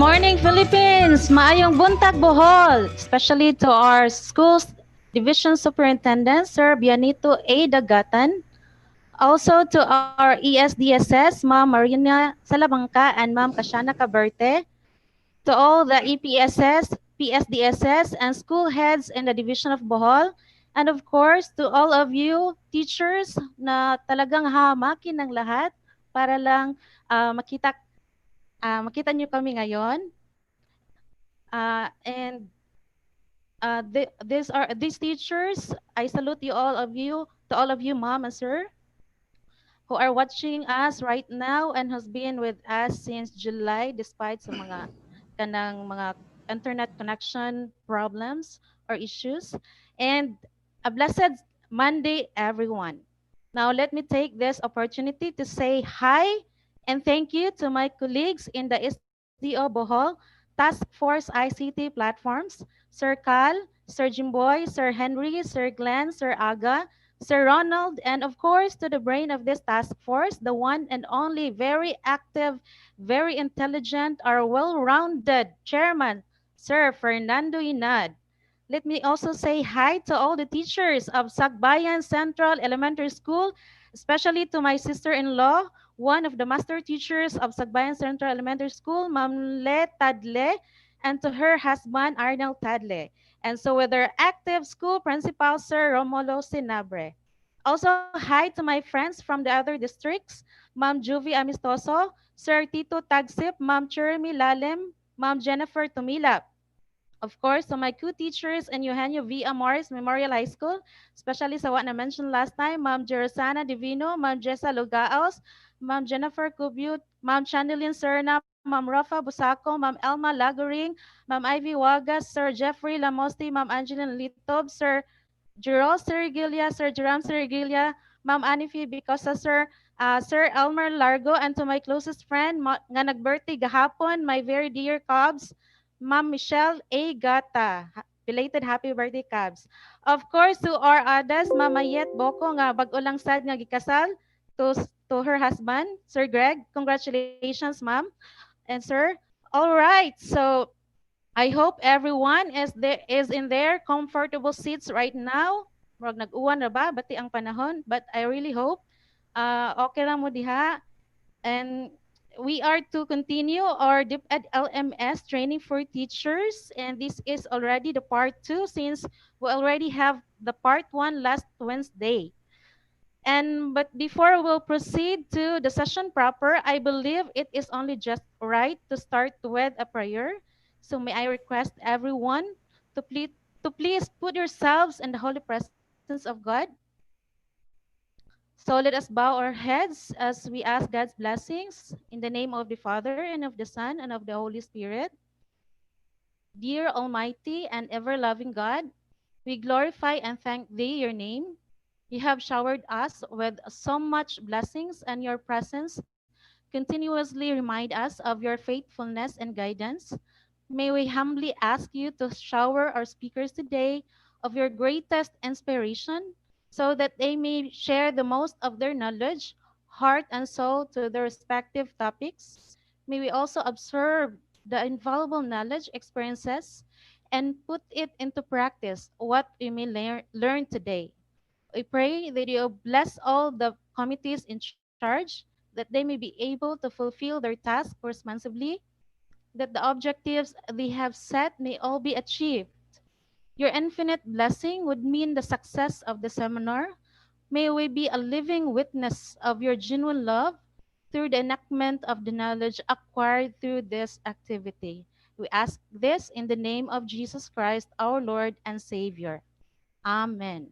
morning, Philippines! Maayong buntag, Bohol! Especially to our school's division superintendent, Sir Bianito A. Dagatan. Also to our ESDSS, Ma'am Marina Salabangka and Ma'am Kashana Caberte. To all the EPSS, PSDSS, and school heads in the division of Bohol. And of course, to all of you teachers na talagang hamakin ng lahat para lang makita niyo kami ngayon. These teachers. I salute you all of you, to all of you, mom and sir, who are watching us right now and has been with us since July despite sa mga mga internet connection problems or issues. And a blessed Monday, everyone. Now let me take this opportunity to say hi and thank you to my colleagues in the SDO Bohol Task Force ICT platforms, Sir Cal, Sir Jimboy, Sir Henry, Sir Glenn, Sir Aga, Sir Ronald, and of course to the brain of this task force, the one and only very active, very intelligent, our well-rounded chairman, Sir Fernando Inad. Let me also say hi to all the teachers of Sagbayan Central Elementary School, especially to my sister-in-law, one of the master teachers of Sagbayan Central Elementary School, Ma'am Le Tadle, and to her husband, Arnel Tadle. And so with our active school principal, Sir Romulo Sinabre. Also, hi to my friends from the other districts, Ma'am Juvie Amistoso, Sir Tito Tagsip, Ma'am Chermy Lalem, Ma'am Jennifer Tumilap. Of course, to my co-teachers in Eugenio V. Amores Memorial High School, especially sa what I mentioned last time, Ma'am Jerosana Divino, Ma'am Jessa Lugaos, Ma'am Jennifer Cubiut, Ma'am Chandelin Serna, Ma'am Rafa Busaco, Ma'am Elma Lagoring, Ma'am Ivy Wagas, Sir Jeffrey Lamosti, Ma'am Angeline Litob, Sir Jerome Sergilia, Sir Jerome Sergilia, Ma'am Anifi Bicosa, Sir Elmer Largo, and to my closest friend, nga nag-birthday gahapon, my very dear Cubs, Ma'am Michelle A. Gata. Belated happy birthday, Cubs. Of course, to our others, Ma'am Mayet Boko, nga bago lang sad nga gikasal, to her husband, Sir Greg. Congratulations, ma'am and sir. All right, so I hope everyone is in their comfortable seats right now. Murag nag-uwan na ba? Bati ang panahon. But I really hope okay lang mo diha. And we are to continue our DepEd LMS training for teachers. And this is already the part 2 since we already have the part 1 last Wednesday. But before we'll proceed to the session proper, I believe it is only just right to start with a prayer. So may I request everyone to please put yourselves in the holy presence of God. So let us bow our heads as we ask God's blessings in the name of the Father and of the Son and of the Holy Spirit. Dear Almighty and ever-loving God, we glorify and thank Thee, your name. You have showered us with so much blessings, and your presence continuously remind us of your faithfulness and guidance. May we humbly ask you to shower our speakers today of your greatest inspiration so that they may share the most of their knowledge, heart, and soul to their respective topics. May we also observe the invaluable knowledge, experiences, and put it into practice what we may learn today. We pray that you bless all the committees in charge, that they may be able to fulfill their task responsibly, that the objectives they have set may all be achieved. Your infinite blessing would mean the success of the seminar. May we be a living witness of your genuine love through the enactment of the knowledge acquired through this activity. We ask this in the name of Jesus Christ, our Lord and Savior. Amen.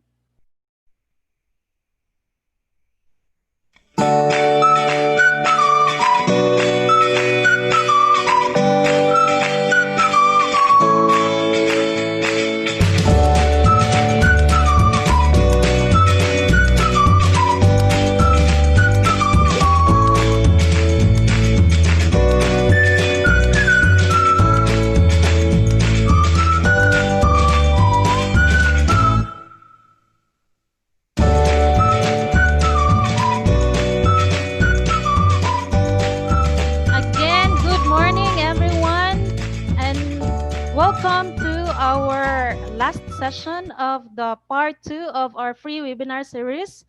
our last session of the part 2 of our free webinar series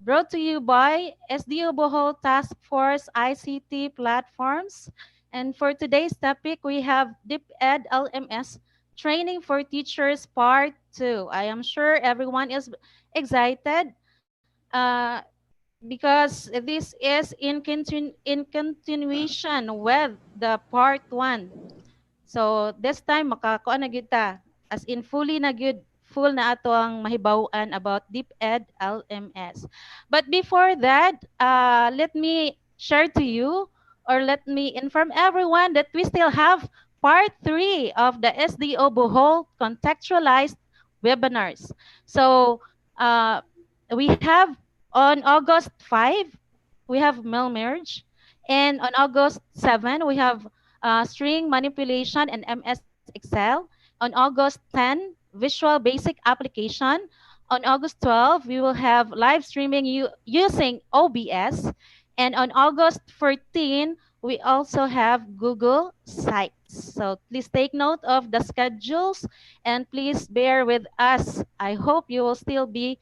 brought to you by SDO Bohol Task Force ICT Platforms. And for today's topic, we have DepEd LMS Training for Teachers Part 2. I am sure everyone is excited because this is in continuation with the Part 1. So this time makakuha na gyud ta as in fully na gyud full na ato ang mahibaw-an about DepEd LMS. But before that, let me share to you or let me inform everyone that we still have part 3 of the SDO Bohol contextualized webinars. So we have on August 5, we have mail merge. And on August 7, we have string manipulation and MS Excel. On August 10, Visual Basic Application. On August 12, we will have live streaming using OBS. And on August 14, we also have Google Sites. So please take note of the schedules and please bear with us. I hope you will still be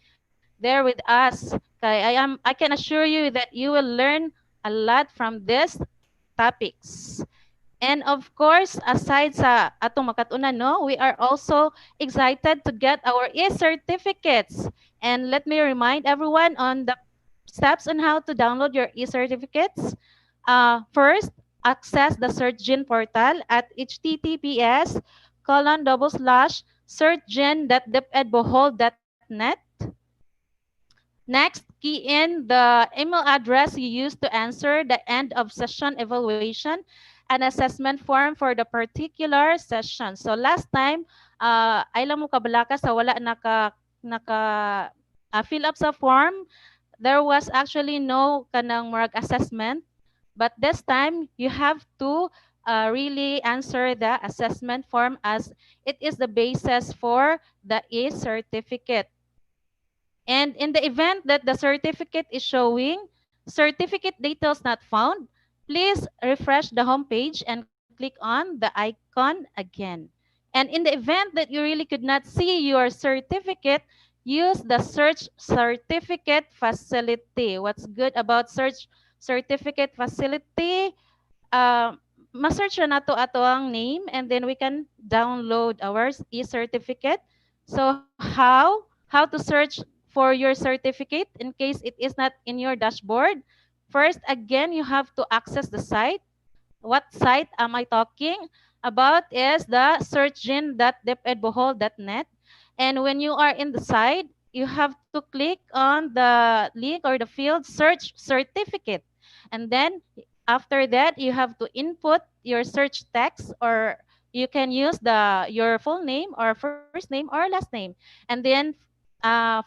there with us. Okay, I can assure you that you will learn a lot from these topics. And of course, aside sa atong makatunan, no, we are also excited to get our e-certificates. And let me remind everyone on the steps on how to download your e-certificates. First, access the SearchGen portal at https://searchgen.depedbohol.net. Next, key in the email address you used to answer the end of session evaluation and assessment form for the particular session. So last time, ay lang mo kabalaka sa wala fill up sa form. There was actually no kanang mark assessment. But this time, you have to really answer the assessment form as it is the basis for the e-certificate. And in the event that the certificate is showing certificate details not found, please refresh the home page and click on the icon again. And in the event that you really could not see your certificate, use the search certificate facility. What's good about search certificate facility? Ma-search na nato ato ang name and then we can download our e-certificate. So how to search for your certificate in case it is not in your dashboard? First, again, you have to access the site. What site am I talking about is the searchgen.depedbohol.net. And when you are in the site, you have to click on the link or the field search certificate. And then after that, you have to input your search text or you can use your full name or first name or last name. And then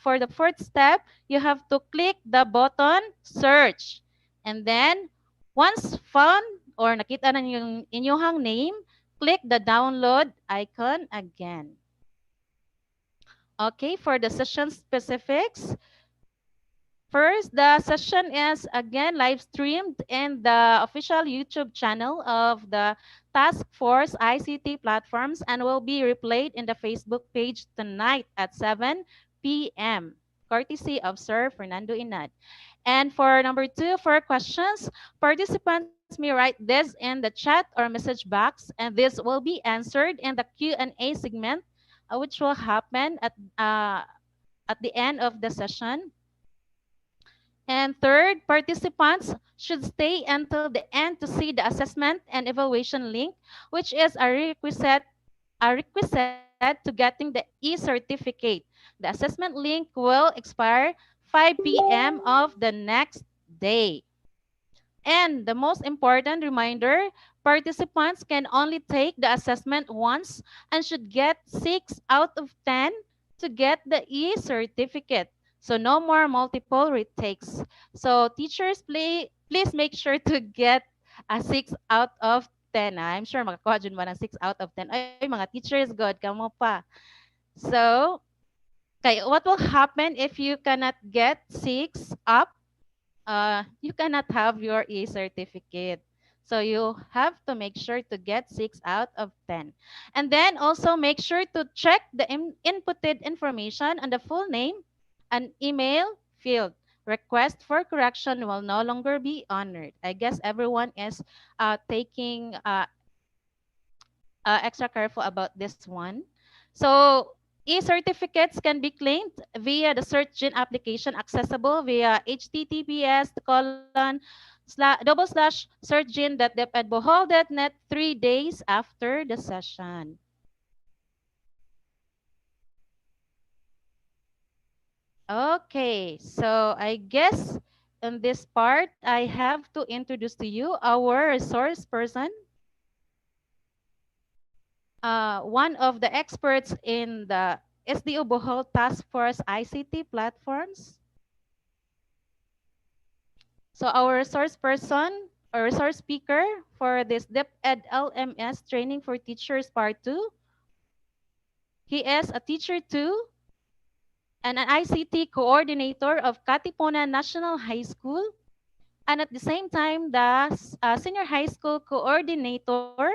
for the fourth step, you have to click the button search. And then once found or nakita na yung inyong name, click the download icon again. Okay, for the session specifics, first, the session is again live streamed in the official YouTube channel of the Task Force ICT platforms and will be replayed in the Facebook page tonight at 7 p.m. courtesy of Sir Fernando Inad. And for number 2, for questions, participants may write this in the chat or message box, and this will be answered in the Q&A segment, which will happen at the end of the session. And third, participants should stay until the end to see the assessment and evaluation link, which is a requisite to getting the e-certificate. The assessment link will expire 5 p.m. of the next day. And the most important reminder, participants can only take the assessment once and should get 6 out of 10 to get the e-certificate. So no more multiple retakes. So teachers, please make sure to get a 6 out of 10. I'm sure makakuha dyan mo ng 6 out of 10. Ay, mga teachers, good, kamo pa. So, okay, what will happen if you cannot get 6 up? You cannot have your e-certificate. So you have to make sure to get 6 out of 10. And then also make sure to check the inputted information on the full name and email field. Request for correction will no longer be honored. I guess everyone is taking extra careful about this one. So e-certificates can be claimed via the search engine application accessible via https://searchgene.depedbohol.net 3 days after the session. Okay, so I guess in this part, I have to introduce to you our resource person, one of the experts in the SDO Bohol Task Force ICT platforms. So our resource person or resource speaker for this DepEd LMS training for teachers part 2, he is a teacher too and an ICT coordinator of Katipunan National High School, and at the same time the senior high school coordinator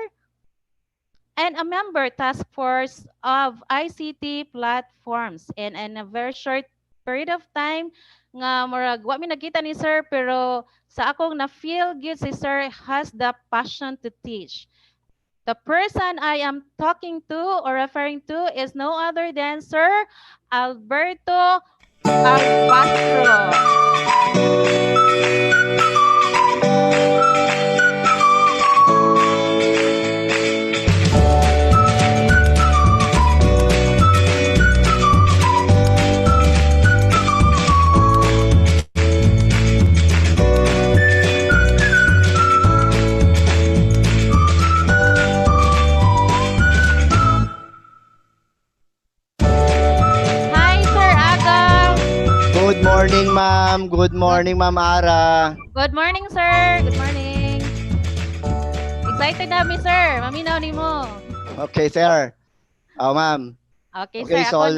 and a member task force of ICT platforms. And in a very short period of time nga murag wa mi nakita ni sir, pero sa akong na feel gyud si sir has the passion to teach. The person I am talking to or referring to is no other than Sir Alberto Albastro. Hi, Sir Aga. Good morning, ma'am. Good Good morning, ma'am Ara. Good morning, sir. Good morning. Excited na mi, sir. Maminaw ni mo. Okay, sir. Oh, ma'am. Okay, sir. Okay, so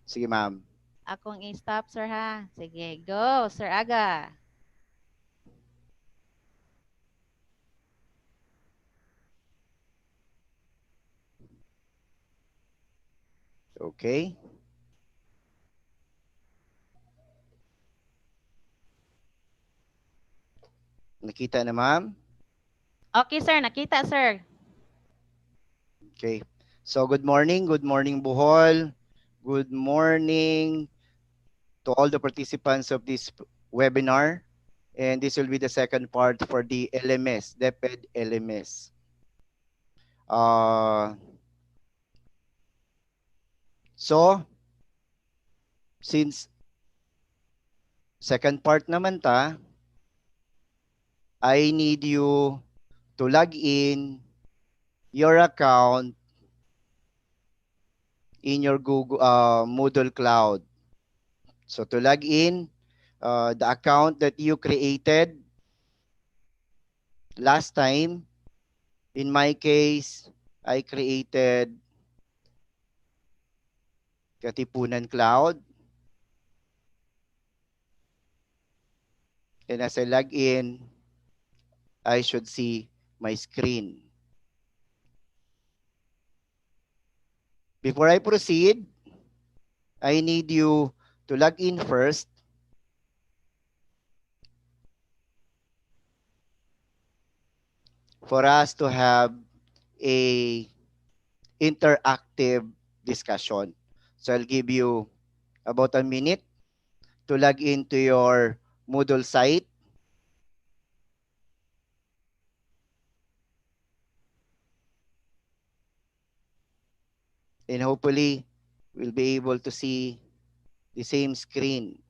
sige, ma'am. Akong i-stop, sir, ha. Sige, go, Sir Aga. Okay. Nakita na, ma'am? Okay, sir. Nakita, sir. Okay. So, good morning. Good morning, Bohol. Good morning to all the participants of this webinar. And this will be the second part for the LMS, DepEd LMS. So, since second part naman ta, I need you to log in your account in your Google Moodle Cloud. So to log in, the account that you created last time, in my case, I created Katipunan Cloud. And as I log in, I should see my screen. Before I proceed, I need you to log in first for us to have a interactive discussion. So I'll give you about a minute to log into your Moodle site. And hopefully, we'll be able to see the same screen.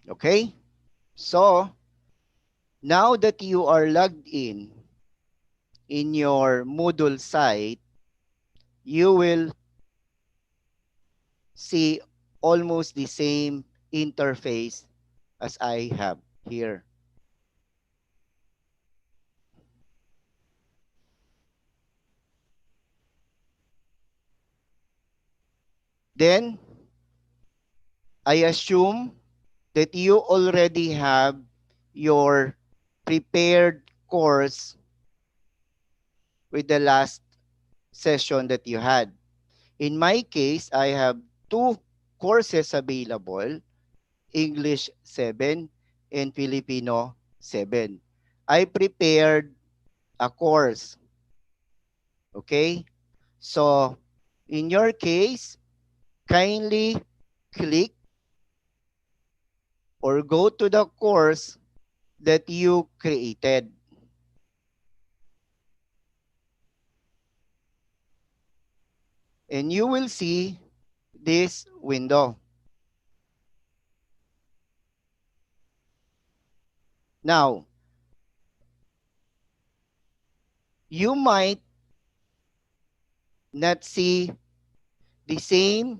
Okay? So, now that you are logged in your Moodle site, you will see almost the same interface as I have here. Then, I assume that you already have your prepared course with the last session that you had. In my case, I have two courses available, English 7 and Filipino 7. I prepared a course, okay? So, in your case, kindly click or go to the course that you created. And you will see this window. Now, you might not see the same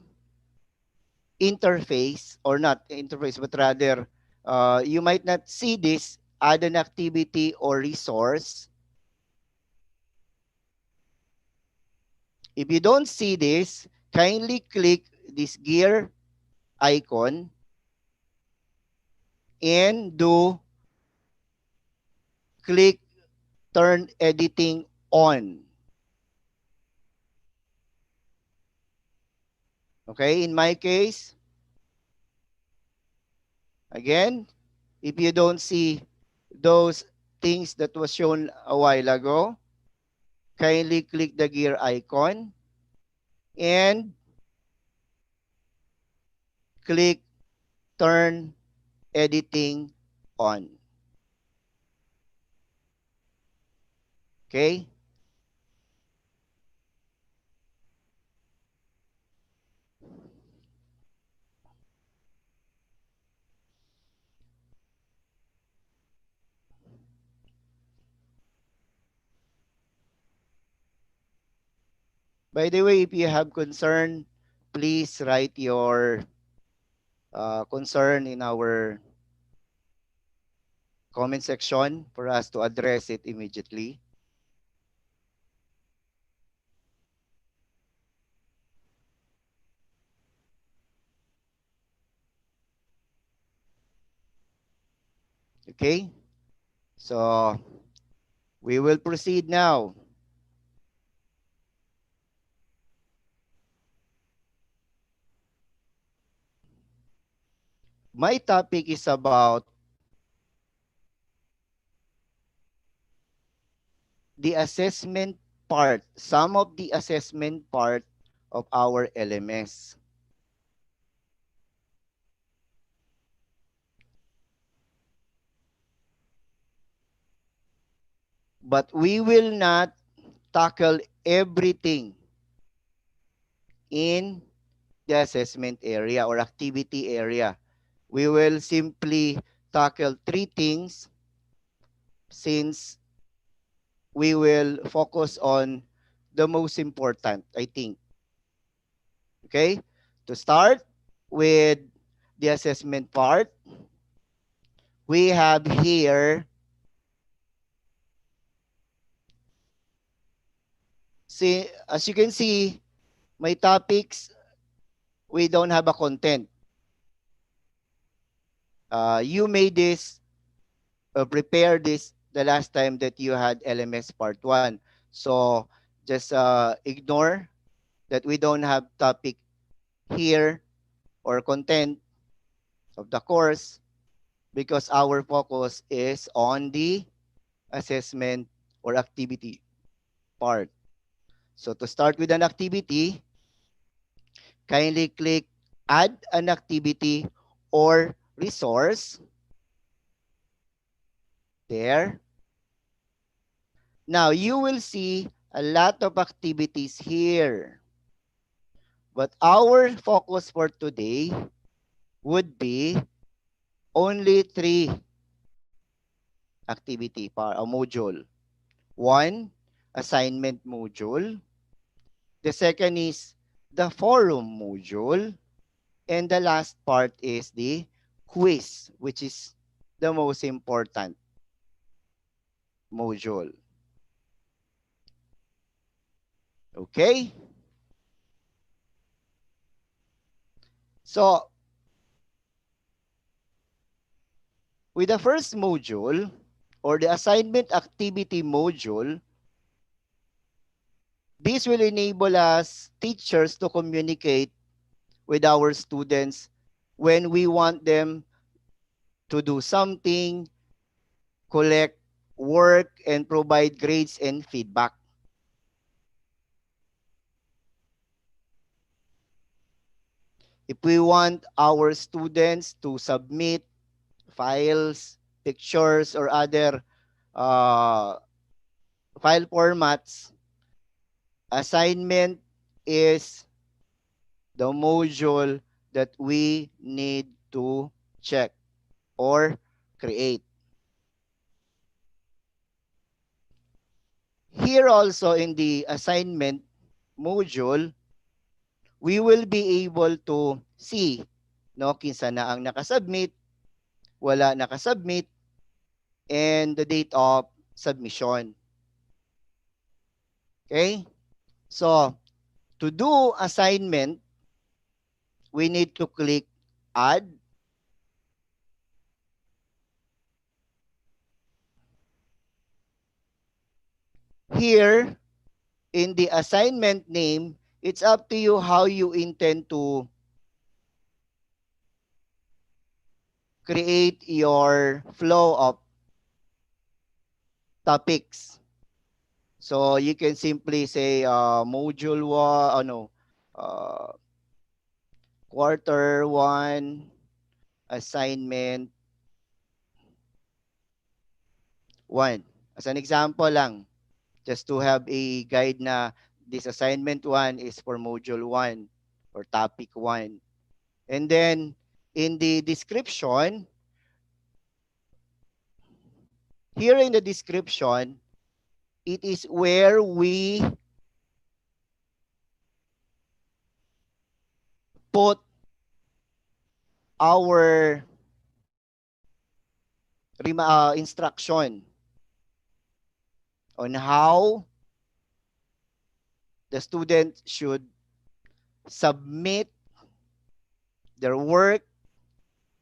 interface, or not interface, but rather you might not see this add an activity or resource. If you don't see this, kindly click this gear icon and do click turn editing on. Okay, in my case, again, if you don't see those things that was shown a while ago, kindly click the gear icon and click turn editing on. Okay? By the way, if you have concern, please write your concern in our comment section for us to address it immediately. Okay? So, we will proceed now. My topic is about the assessment part, some of the assessment part of our LMS. But we will not tackle everything in the assessment area or activity area. We will simply tackle three things since we will focus on the most important, I think. Okay? To start with the assessment part, we have here, see, as you can see, my topics, we don't have a content. You made this, prepare this the last time that you had LMS part 1. So just ignore that we don't have topic here or content of the course because our focus is on the assessment or activity part. So to start with an activity, kindly click add an activity or resource there. Now you will see a lot of activities here. But our focus for today would be only three activity para a module. One, assignment module. The second is the forum module. And the last part is the quiz, which is the most important module. Okay? So, with the first module, or the assignment activity module, this will enable us teachers to communicate with our students when we want them to do something, collect work, and provide grades and feedback. If we want our students to submit files, pictures, or other uh, file formats, assignment is the module that we need to check or create. Here also in the assignment module, we will be able to see no kinsa na ang nakasubmit, wala nakasubmit, and the date of submission. Okay? So, to do assignment, we need to click add. Here, in the assignment name, it's up to you how you intend to create your flow of topics. So you can simply say module 1, uh, quarter 1, assignment 1. As an example lang, just to have a guide na this assignment 1 is for module 1 or topic 1. And then in the description, here in the description, it is where we put our instruction on how the student should submit their work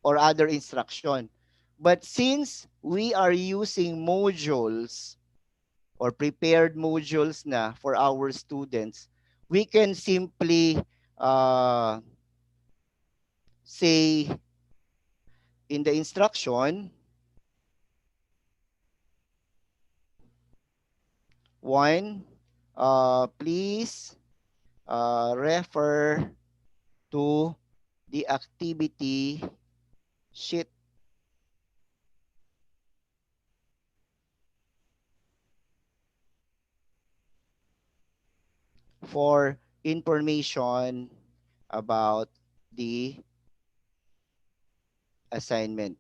or other instruction. But since we are using modules or prepared modules na for our students, we can simply uh, say in the instruction, one, please refer to the activity sheet for information about the assignment.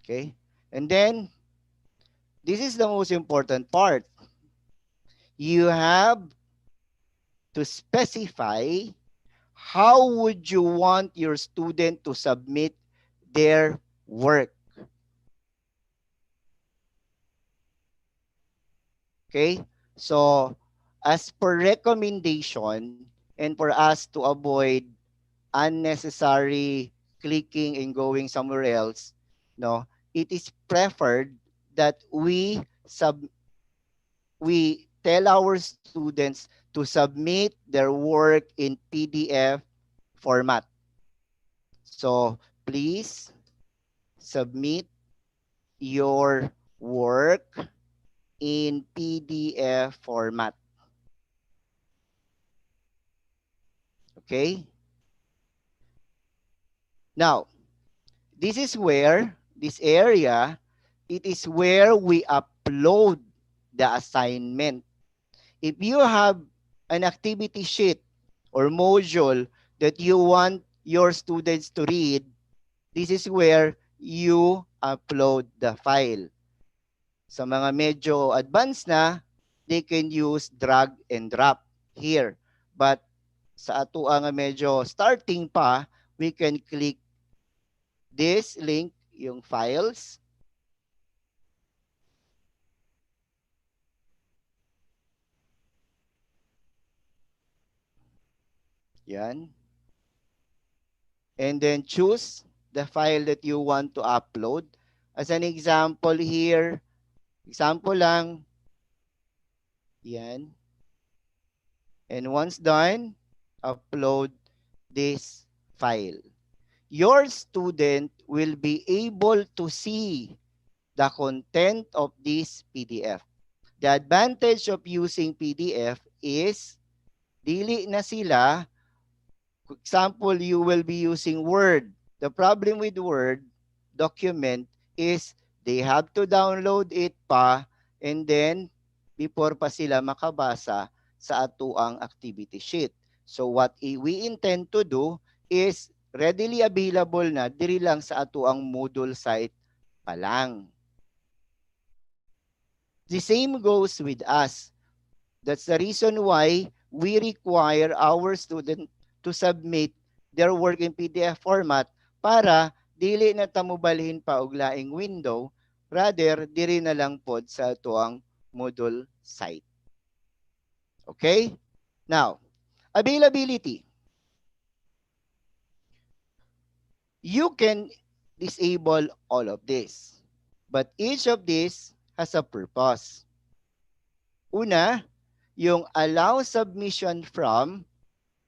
Okay? And then, this is the most important part. You have to specify how would you want your student to submit their work. Okay? So, as per recommendation, and for us to avoid unnecessary clicking and going somewhere else, no, it is preferred that we tell our students to submit their work in PDF format. So please submit your work in PDF format. Okay? Now, this area, it is where we upload the assignment. If you have an activity sheet or module that you want your students to read, this is where you upload the file. Sa mga medyo advanced na, they can use drag and drop here. But sa ato nga medyo starting pa, we can click this link, yung files. Yan. And then choose the file that you want to upload. As an example here, example lang, yan. And once done, upload this file. Your student will be able to see the content of this PDF. The advantage of using PDF is dili na sila, for example, you will be using Word. The problem with Word document is they have to download it pa and then before pa sila makabasa sa atuang activity sheet. So what we intend to do is readily available na diri lang sa atuang Moodle site pa lang. The same goes with us. That's the reason why we require our student to submit their work in PDF format para dili na tamubalhin pa og laing window, rather diri na lang pod sa tuang Moodle site. Okay? Now, availability. You can disable all of this. But each of these has a purpose. Una, yung allow submission from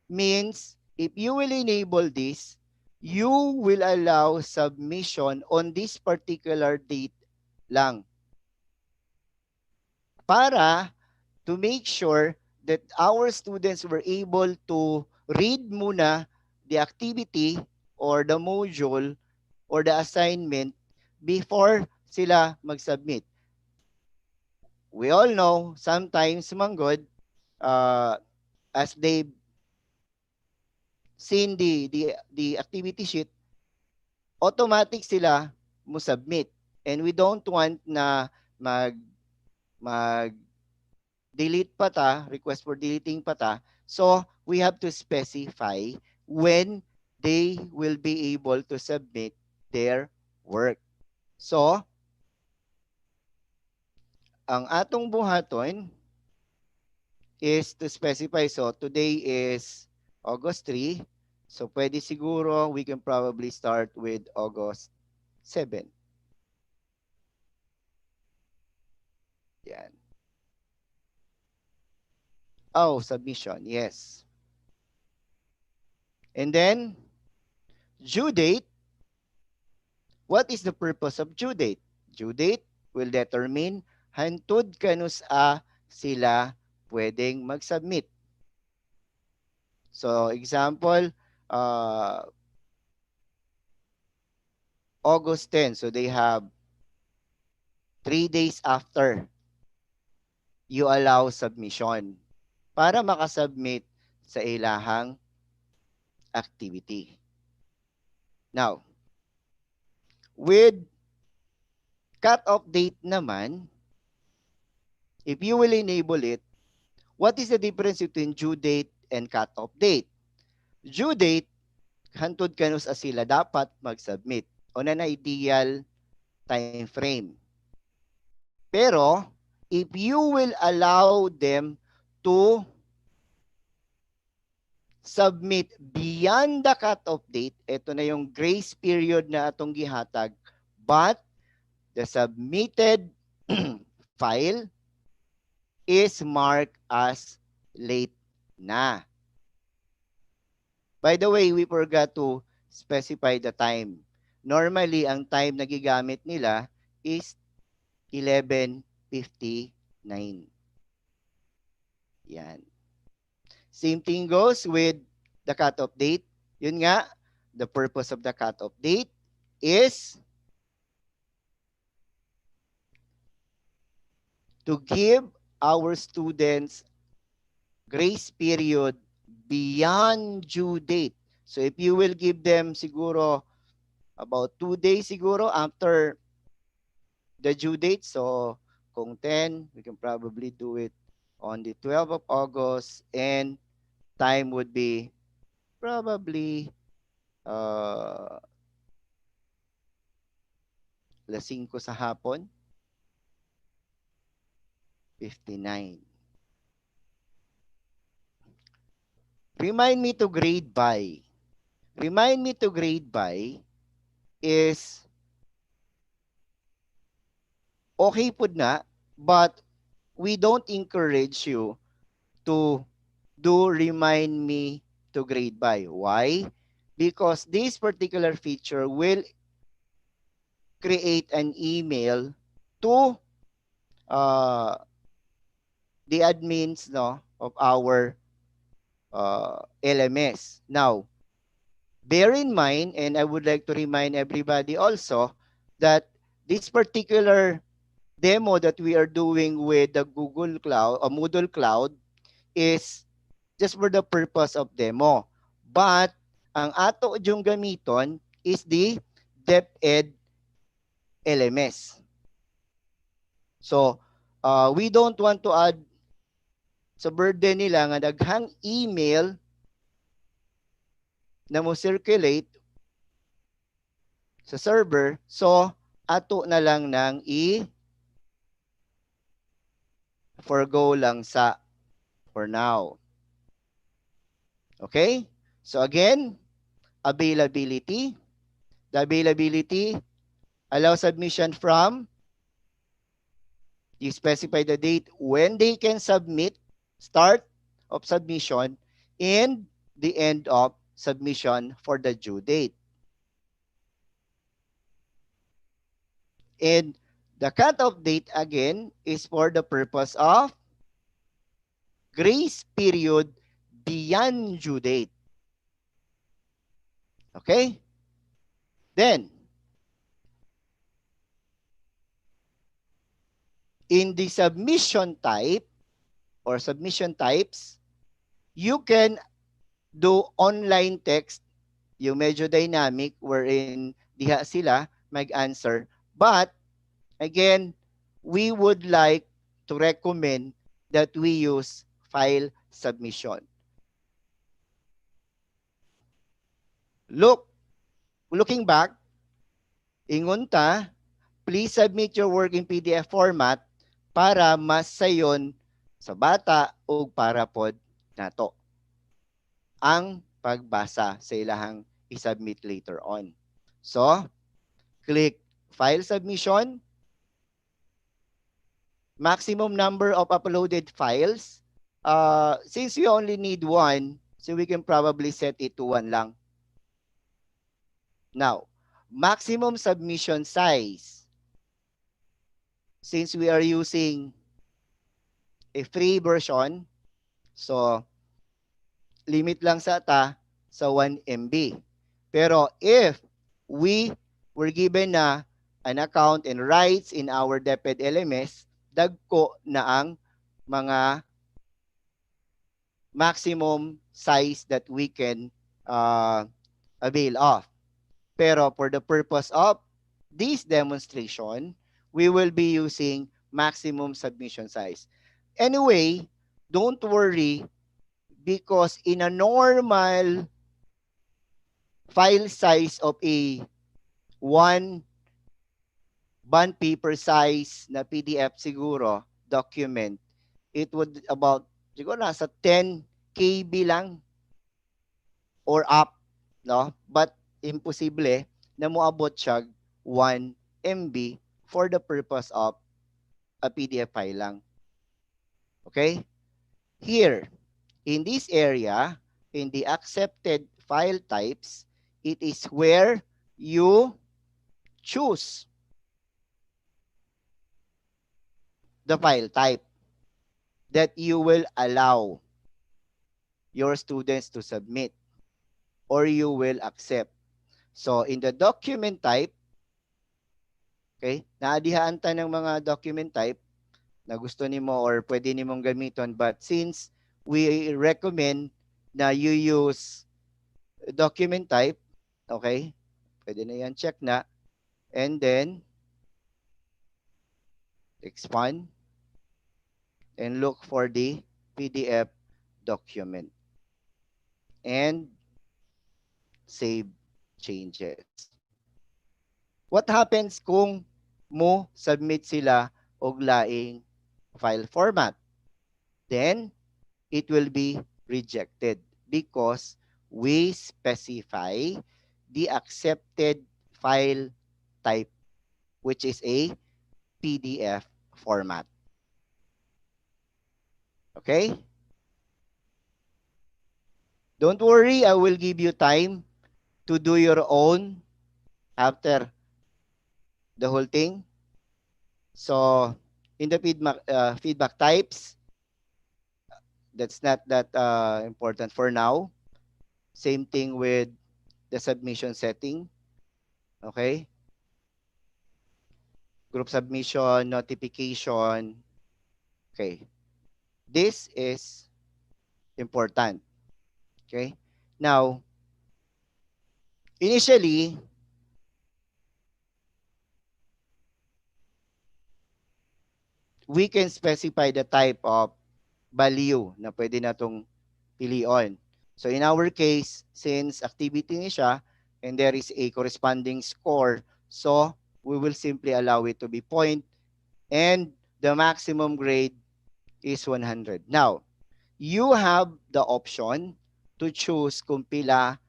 means if you will enable this, you will allow submission on this particular date lang para to make sure that our students were able to read muna the activity or the module or the assignment before sila mag-submit. We all know sometimes manggod as they seen the activity sheet, automatic sila mo submit. And we don't want na mag delete pa ta, request for deleting pa ta. So we have to specify when they will be able to submit their work. So ang atong buhaton is to specify. So today is August 3. So pwede siguro we can probably start with August 7. Yan. Oh, submission. Yes. And then, due date. What is the purpose of due date? Due date will determine hantud kanus a sila pwedeng mag-submit. So, example, August 10. So, they have 3 days after you allow submission para makasubmit sa ilahang activity. Now, with cut-off date naman, if you will enable it, what is the difference between due date and cut-off date? Due date, hantod kanus a sila dapat mag-submit on an ideal time frame. Pero, if you will allow them to submit beyond the cut-off date, ito na yung grace period na atong gihatag, but the submitted file is marked as late na. By the way, we forgot to specify the time. Normally, ang time na gigamit nila is 11:59. Yan. Same thing goes with the cutoff date. Yun nga, the purpose of the cutoff date is to give our students grace period beyond due date. So if you will give them siguro about 2 days siguro after the due date. So kung 10, we can probably do it on the 12th of August, and time would be probably uh, 5 sa hapon, 59. Remind me to grade by. Remind me to grade by is okay po na, but we don't encourage you to do remind me to grade by. Why? Because this particular feature will create an email to uh, the admins, no, of our LMS. Now, bear in mind, and I would like to remind everybody also that this particular demo that we are doing with the Google Cloud or Moodle Cloud is just for the purpose of demo. But ang ato yung gamiton is the DepEd LMS. So, we don't want to add sa burden nila nga daghang email na mo circulate sa server. So, ato na lang nang i-forgo lang sa for now. Okay? So again, availability. The availability allows submission from, you specify the date when they can submit, start of submission, and the end of submission for the due date. And the cutoff date again is for the purpose of grace period beyond due date. Okay? Then, in the submission type or submission types, you can do online text, yung medyo dynamic wherein diha sila mag-answer. But again, we would like to recommend that we use file submission. Looking back, ingon ta, please submit your work in PDF format para mas sayon sa bata o para pod nato ang pagbasa sa ilahang i-submit later on. So, click file submission, maximum number of uploaded files. Since we only need one, so we can probably set it to one lang. Now, maximum submission size. Since we are using a free version, so limit lang sa sa 1 MB. Pero if we were given na an account and rights in our DepEd LMS, dagko na ang mga maximum size that we can avail of. Pero for the purpose of this demonstration, we will be using maximum submission size. Anyway, don't worry because in a normal file size of a one bond paper size na PDF siguro, document, it would about siguro nasa 10 KB lang or up, no? But imposible na moabot siya 1 MB for the purpose of a PDF file lang. Okay? Here, in this area, in the accepted file types, it is where you choose the file type that you will allow your students to submit or you will accept. So, in the document type, okay, naadihaan ta ng mga document type na gusto nimo or pwede nimong gamiton, but since we recommend na you use document type, okay? Pwede na yan, check na. And then, expand and look for the PDF document and save changes. What happens kung mo submit sila og laing file format? Then, it will be rejected because we specify the accepted file type, which is a PDF format. Okay? Don't worry, I will give you time to do your own after the whole thing. So, in the feedback types, that's not that important for now. Same thing with the submission setting. Okay? Group submission, notification. Okay. This is important. Okay? Now, initially, we can specify the type of value na pwede natong pilion. So in our case, since activity ni siya and there is a corresponding score, so we will simply allow it to be point and the maximum grade is 100. Now, you have the option to choose kung pila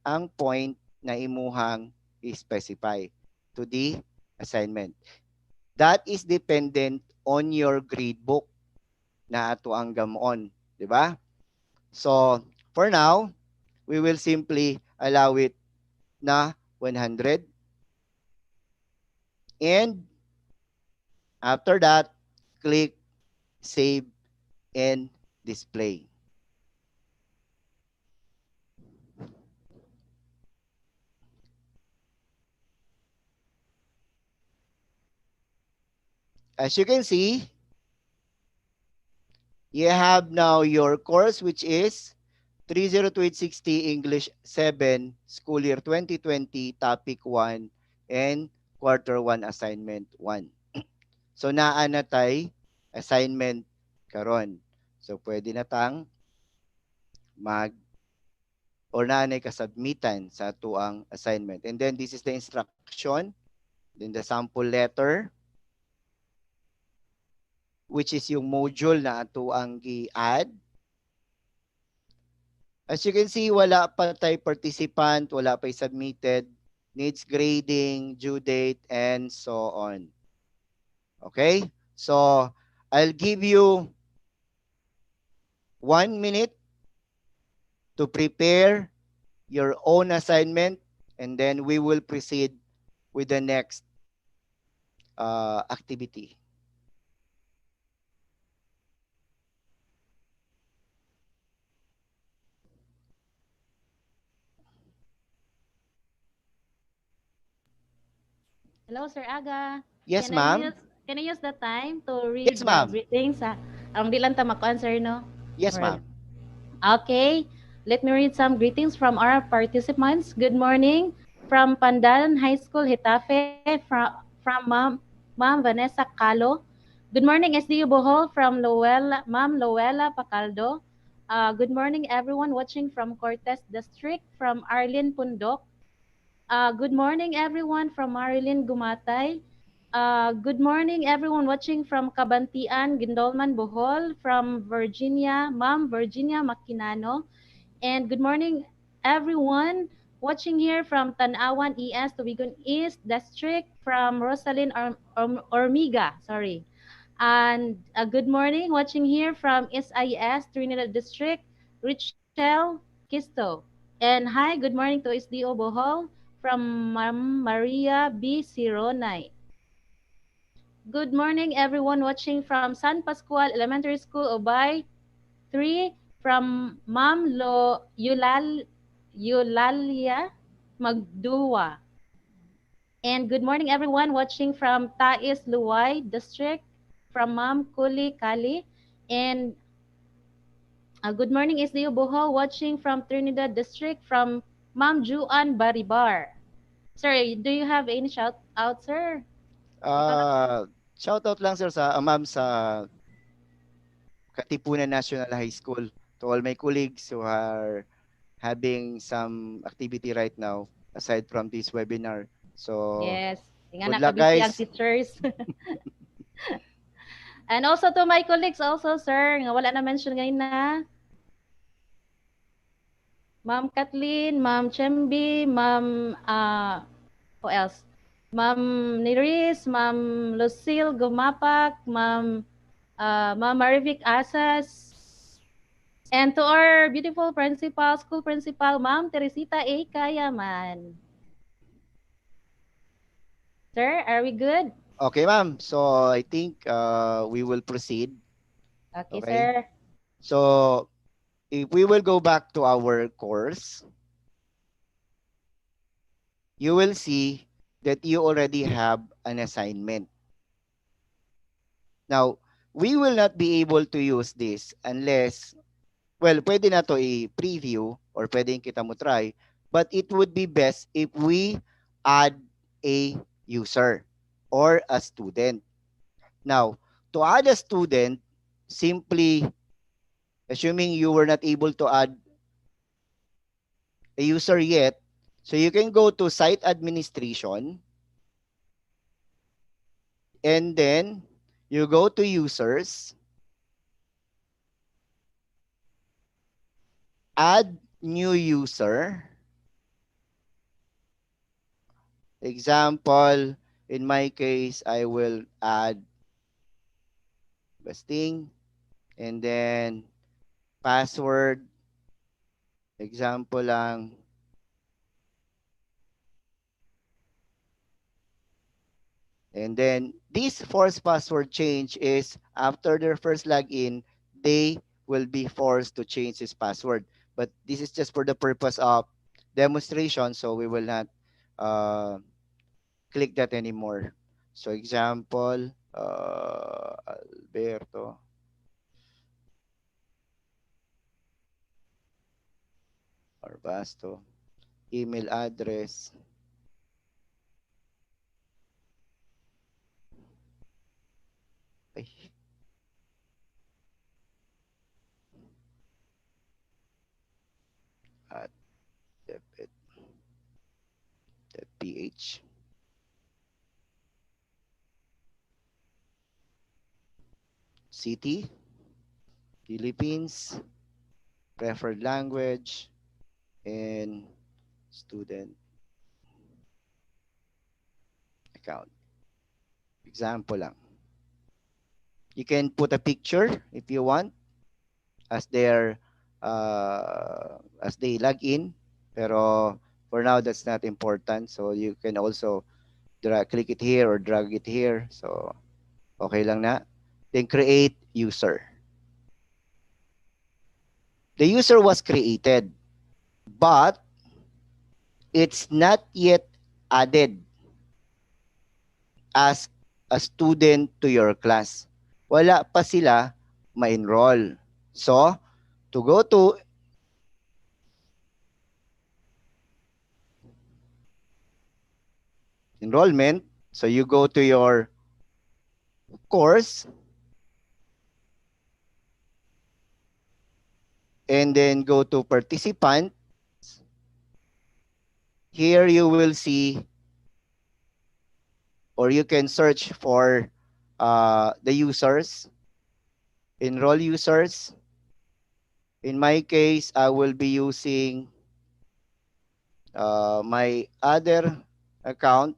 ang point na imuhang i-specify to the assignment. That is dependent on your grade book na ato ang gamon, di ba? So, for now, we will simply allow it na 100 and after that, click save and display. As you can see, you have now your course which is 302-860 English 7 School Year 2020 Topic 1 and Quarter 1 Assignment 1. So naa na tay assignment karon. So pwede na tang mag or naanay kasubmitan sa tuang assignment. And then this is the instruction, then the sample letter, which is yung module na ato ang gi-add. As you can see, wala pa tay participant, wala pa submitted, needs grading, due date, and so on. Okay? So, I'll give you 1 minute to prepare your own assignment and then we will proceed with the next activity. Hello, Sir Aga. Yes, Can I ma'am. use can I use the time to Yes, read the ma'am. greetings? Di lang ta mag-answer, no? Yes, Or, ma'am. okay. Let me read some greetings from our participants. Good morning from Pandalan High School, Hitafe, from Ma'am Vanessa Calo. Good morning, SDU Bohol from Ma'am Lowella Pacaldo. Good morning, everyone watching from Cortez District, from Arlene Pundok. Good morning, everyone from Marilyn Gumatay. Good morning, everyone watching from Kabantian, Gindolman, Bohol, from Virginia, Ma'am Virginia Makinano. And good morning, everyone watching here from Tanawan ES, Tubigon East District, from Rosalind Ormiga. Sorry. And good morning, watching here from SIS Trinidad District, Richel Kisto. And hi, good morning to SDO Bohol from Ma'am Maria B. Sironay. Good morning, everyone watching from San Pascual Elementary School, Obay 3, from Ma'am Eulalia Magdua. And good morning, everyone watching from Tais Luway District, from Ma'am Kuli Kali. And good morning, SDU Bohol, watching from Trinidad District, from Ma'am Juan Baribar. Sir, do you have any shout out, sir? Ikaw na. Ah, Shoutout lang sir sa ma'am sa Katipunan National High School, to all my colleagues who are having some activity right now aside from this webinar. So, Yes. Nga good luck nakabisi ang guys. teachers. And also to my colleagues also, sir, nga wala na mention ngayon na. Ma'am Kathleen, Ma'am Chemby, Ma'am, who else? Ma'am Niris, Ma'am Lucille Gumapak, Ma'am Marivic Asas, and to our beautiful principal, school principal, Ma'am Teresita A. Kayaman. Sir, are we good? Okay, ma'am. So, I think we will proceed. Okay, Okay. sir. So, if we will go back to our course, you will see that you already have an assignment. Now, we will not be able to use this unless, well, pwede na to i-preview or pwede kita mo try, but it would be best if we add a user or a student. Now, to add a student, simply assuming you were not able to add a user yet, so you can go to site administration and then you go to users, add new user. Example, in my case, I will add Basting and then password. Example lang. And then this forced password change is after their first login, they will be forced to change this password. But this is just for the purpose of demonstration, so we will not uh, click that anymore. So example, Alberto Arbasto, email address, ay, at deped.ph, city, Philippines, preferred language, and student account. Example lang. You can put a picture if you want as their as they log in. Pero for now, that's not important. So you can also click it here or drag it here. So okay lang na. Then create user. The user was created, but it's not yet added as a student to your class. Wala pa sila ma-enroll. So, to go to enrollment, so you go to your course and then go to participant. Here you will see or you can search for the users, enroll users. In my case, I will be using my other account,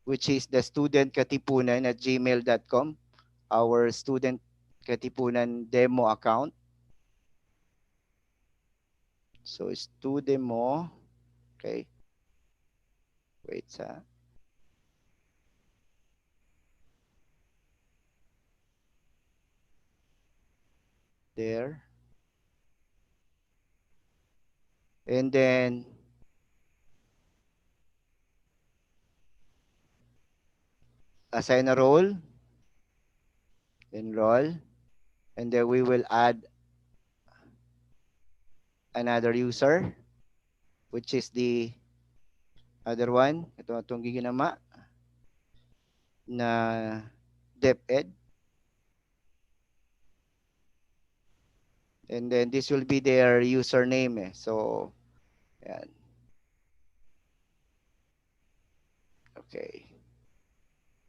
which is the studentkatipunan@gmail.com, our student Katipunan demo account. So, studemo, okay, wait sa, there. And then, assign a role, enroll, and then we will add another user. which is the other one. Ito itong giginama na DepEd. And then this will be their username eh. So, yan. Okay.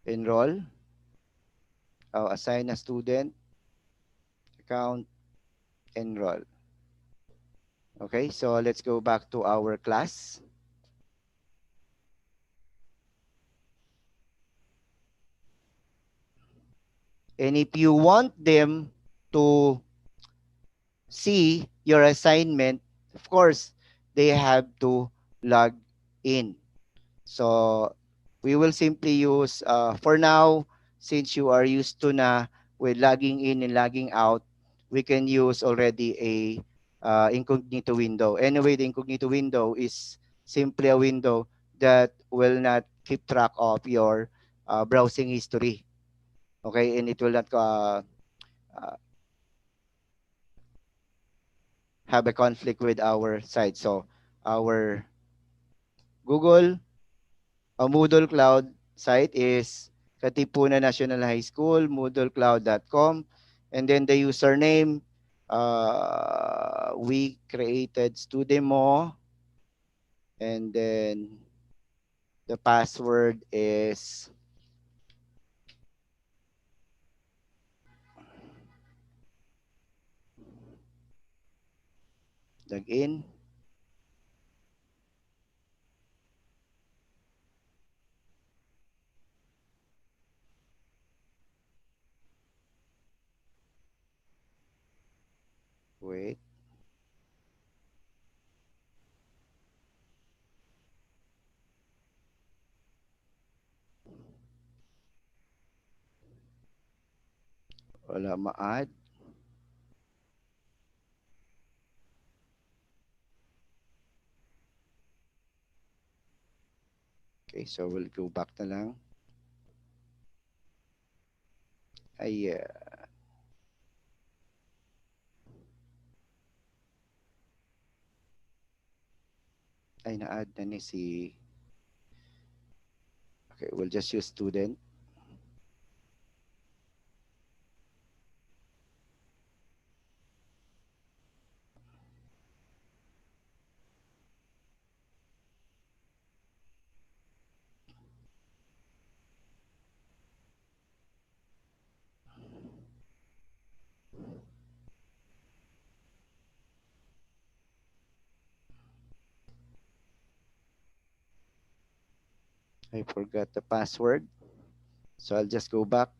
Enroll. Oh, assign a student. Account. Enroll. Okay, so let's go back to our class. And if you want them to see your assignment, of course, they have to log in. So we will simply use, for now, since you are used to na with logging in and logging out, we can use already a incognito window. Anyway, the incognito window is simply a window that will not keep track of your browsing history. Okay, and it will not uh, have a conflict with our site. So our Google Moodle Cloud site is Katipunan National High School, moodlecloud.com. And then the username, we created Studemo. And then the password is login. Wait, wala ma-add. Okay, so we'll go back na lang. Ay, ay na-add na ni si... Okay, we'll just use student. I forgot the password. So I'll just go back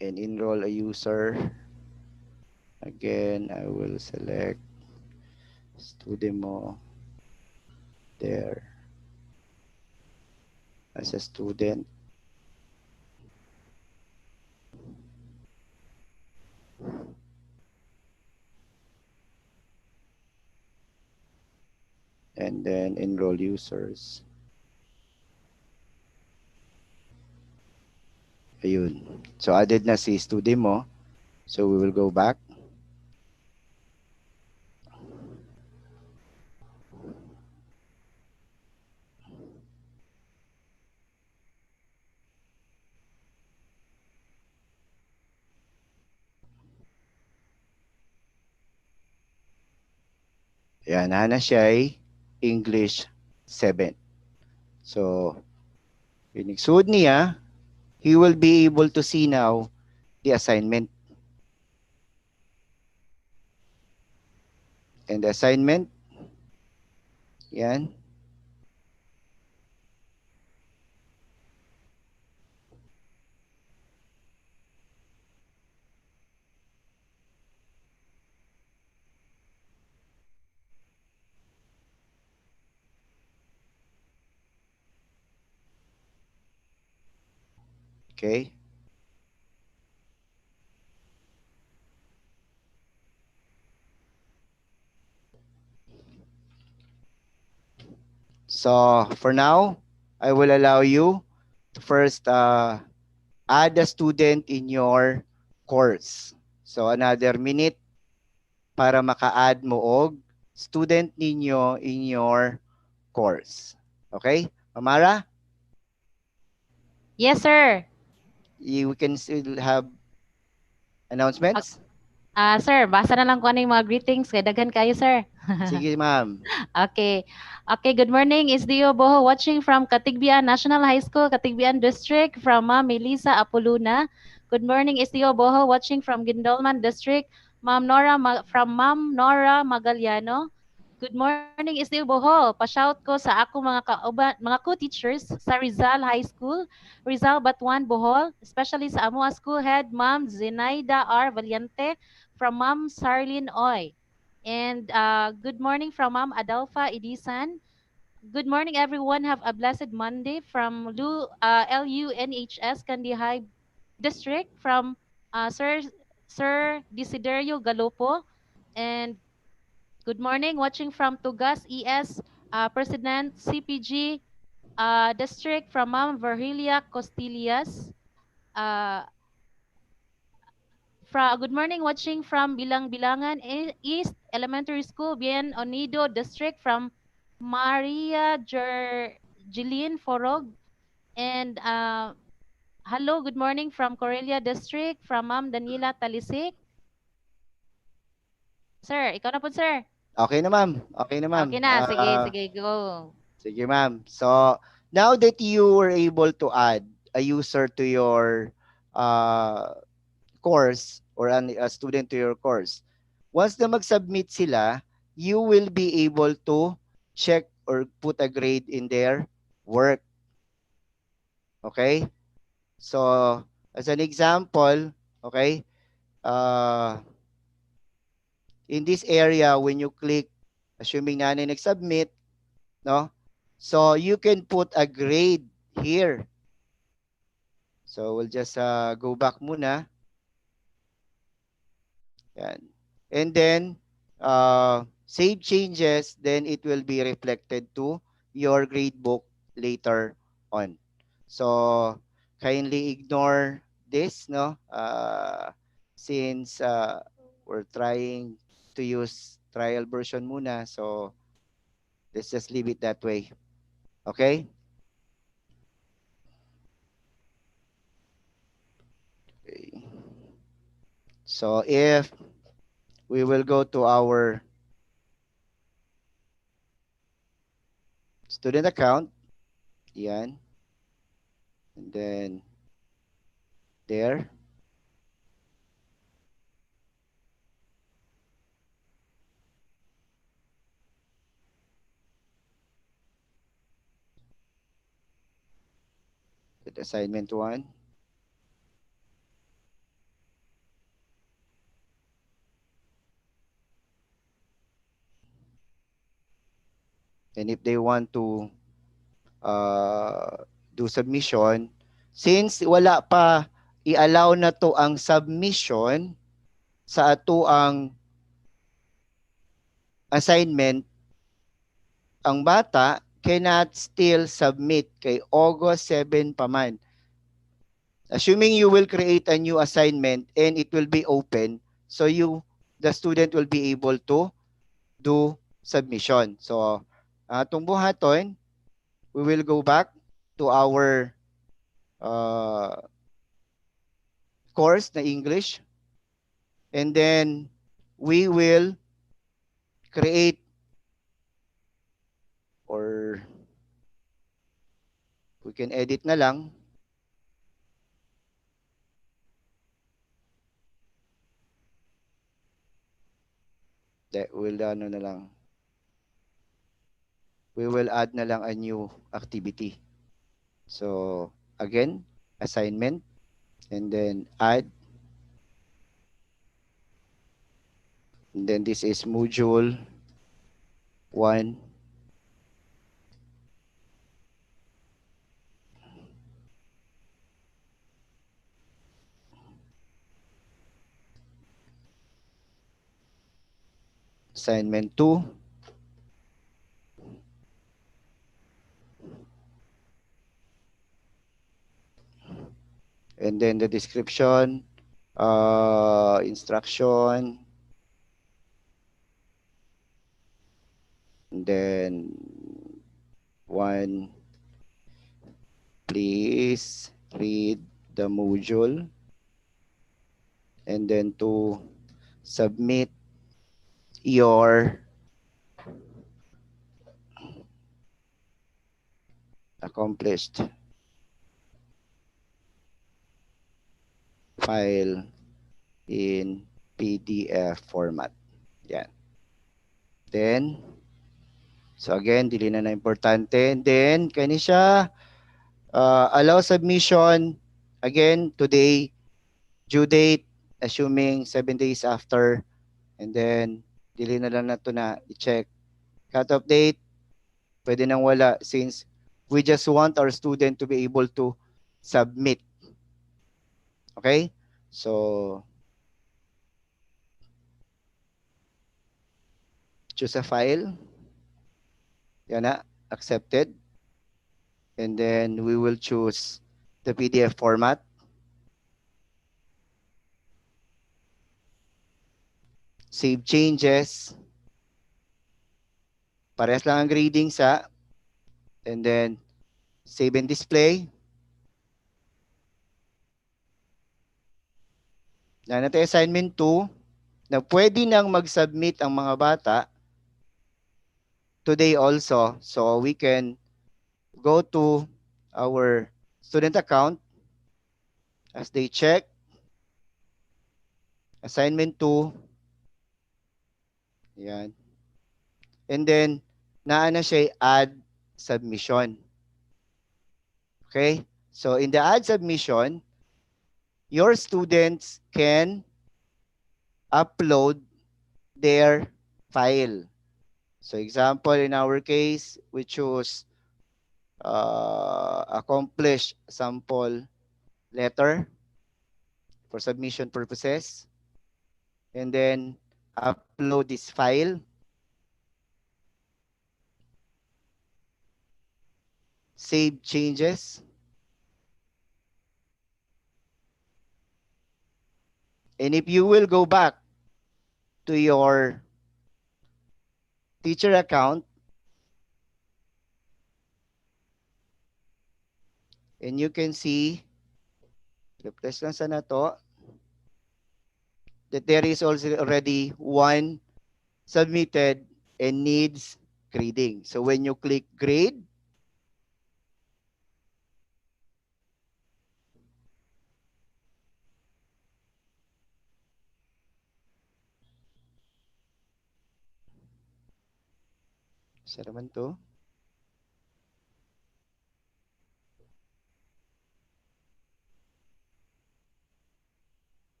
and enroll a user. Again, I will select Studemo there as a student. And then enroll users. Ayun. So added na si Studemo. So we will go back. Yan, na siya ay English 7. So, pinigsuod niya, he will be able to see now the assignment. And the assignment, yan. Okay. So, for now, I will allow you to first add a student in your course. So, another minute para maka-add mo og student ninyo in your course. Okay? Amara, Yes, sir. you can still have Ah, announcements? sir, basa na lang ko ano yung mga greetings. Kaya daghan kayo, sir. Sige, ma'am. Okay. Okay, good morning. It's Dio Boho watching from Katigbian National High School, Katigbian District, from Ma'am Melissa Apoluna. Good morning, it's Dio Boho watching from Gindolman District, from Ma'am Nora Magaliano. Good morning, is Dio Boho. Pa-shout ko sa ako mga kauban, mga co-teachers sa Rizal High School, Rizal Batuan, Bohol, especially sa amo school head, Ma'am Zenaida R. Valiente, from Ma'am Sarlene Oy. And good morning from Ma'am Adolfa Idisan. Good morning, everyone. Have a blessed Monday from LUNHS Kandy High District from Sir Desiderio Galopo. And good morning, watching from Tugas ES President CPG District from Ma'am Virgilia Costillas. Uh, Good morning, watching from Bilang-Bilangan East Elementary School, Bien Onido District from Maria Jeline Forog. And hello, good morning from Corelia District from Ma'am Daniela Talisik. Sir, ikaw na po, sir. Okay na, ma'am. Okay na, ma'am. Okay na, sige, sige, go. Sige, ma'am. So, now that you were able to add a user to your uh, course or a student to your course, once na mag-submit sila, you will be able to check or put a grade in their work. Okay? So, as an example, okay, uh, in this area, when you click, assuming na nag-submit, no? So, you can put a grade here. So, we'll just go back muna. Yan. And then, save changes, then it will be reflected to your gradebook later on. So, kindly ignore this, no? Since we're trying to use trial version muna. So, let's just leave it that way. Okay? Okay. So, if we will go to our student account, yan, and then there, with assignment 1. And if they want to do submission, since wala pa i-allow na to ang submission sa ato ang assignment, ang bata cannot still submit kay August 7 pa man. Assuming you will create a new assignment and it will be open, so the student will be able to do submission. So, atong buhaton, we will go back to our course na English, and then we will create or we can edit na lang. We'll ano na lang. We will add na lang a new activity. So again, assignment, and then add, and then this is module 1, assignment 2, and then the description, instruction, And then 1, please read the module. And then 2, submit your accomplished file in PDF format. Yan. Then, so again, dili na na importante. And then, kani siya, allow submission, again, today, due date, assuming 7 days after. And then, dili na lang na to na i-check. Cut-off date, pwede nang wala since we just want our student to be able to submit. Okay? So, choose a file. Yan na, accepted. And then we will choose the PDF format. Save changes. Parehas lang ang grading sa. And then save and display. Na natin assignment 2 na pwede nang mag-submit ang mga bata today also. So we can go to our student account as they check assignment 2. Yan. And then naa na siya add submission. Okay? So in the add submission, your students can upload their file. So example, in our case, we choose accomplish sample letter for submission purposes. And then upload this file. Save changes. And if you will go back to your teacher account, and you can see, refresh lang sa nato, that there is also already one submitted and needs grading. So when you click grade, sa naman to,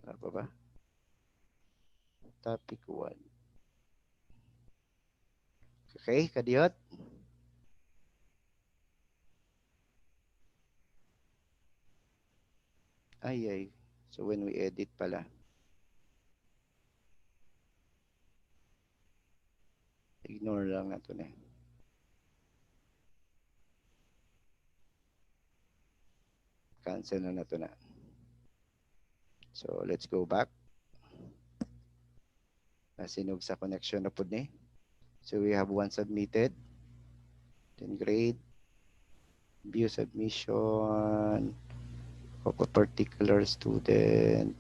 ano pa ba? Topic 1. Okay, kadiyot. Ay. So when we edit pala, ignore lang na to na. Cancel na to na. So let's go back. Nasinog sa connection na po ni. So we have one submitted. Then grade. View submission of a particular student.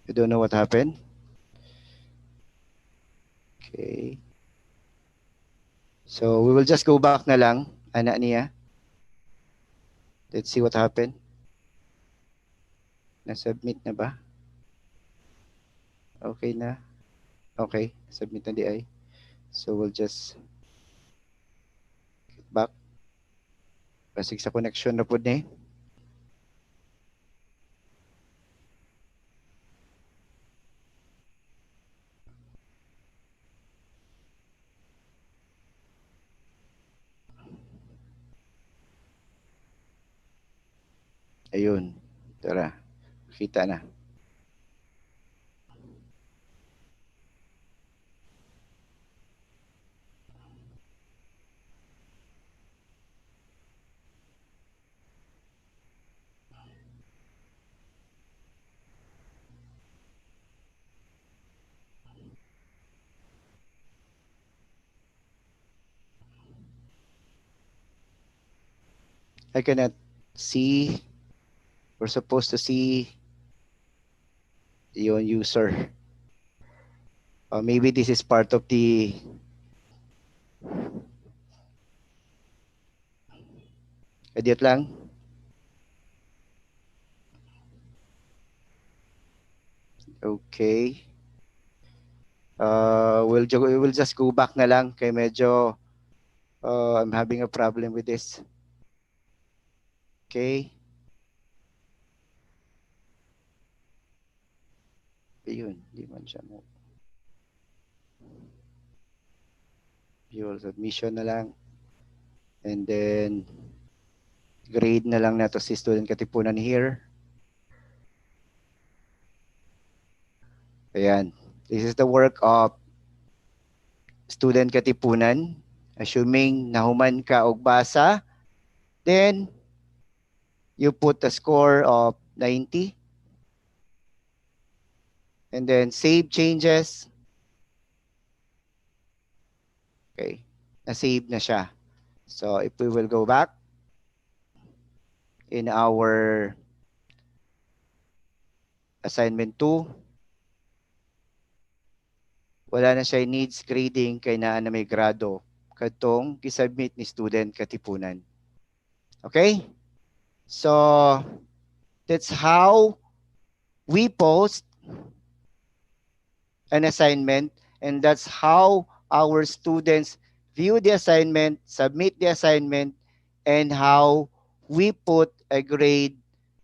You don't know what happened? Okay. So we will just go back na lang, anak niya. Let's see what happened. Na-submit na ba? Okay na. Okay, submit na di ay. So we'll just get back. Basig sa connection na po ni. Ayun. Tara, kita na. I cannot see. We're supposed to see yung user. Maybe this is part of the edit lang. Okay. We'll just go back na lang kay medyo I'm having a problem with this. Okay. Ayun, di man siya mo. Visual submission na lang. And then grade na lang nato si student katipunan here. Ayan. This is the work of student katipunan. Assuming nahuman ka og basa, then you put a score of 90. And then save changes. Okay. Na-save na siya. So if we will go back in our assignment 2, wala na siya needs grading kay naa na may grado kadtong gi-submit ni student katipunan. Okay? So that's how we post an assignment, and that's how our students view the assignment, submit the assignment, and how we put a grade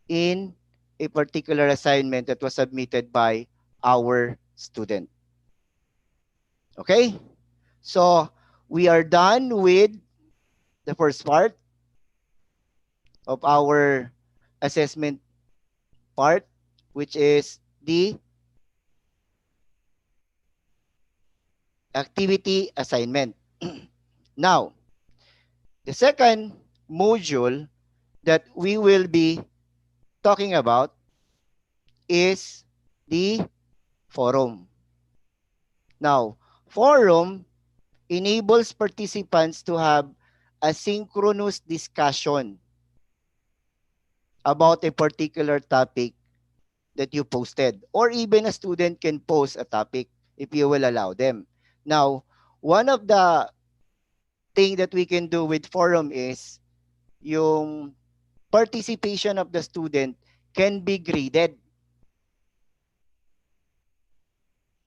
in a particular assignment that was submitted by our student. Okay? So we are done with the first part of our assessment part, which is the activity assignment. Now, the second module that we will be talking about is the forum. Now, forum enables participants to have a synchronous discussion about a particular topic that you posted, or even a student can post a topic if you will allow them. Now, one of the thing that we can do with forum is yung participation of the student can be graded,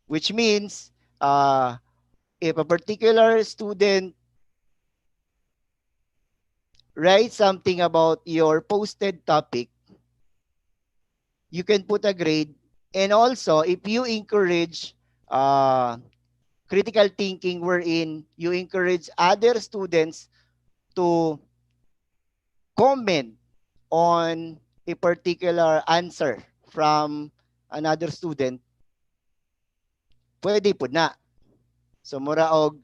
which means if a particular student writes something about your posted topic, you can put a grade. And also, if you encourage critical thinking wherein you encourage other students to comment on a particular answer from another student, pwede po na. So mura og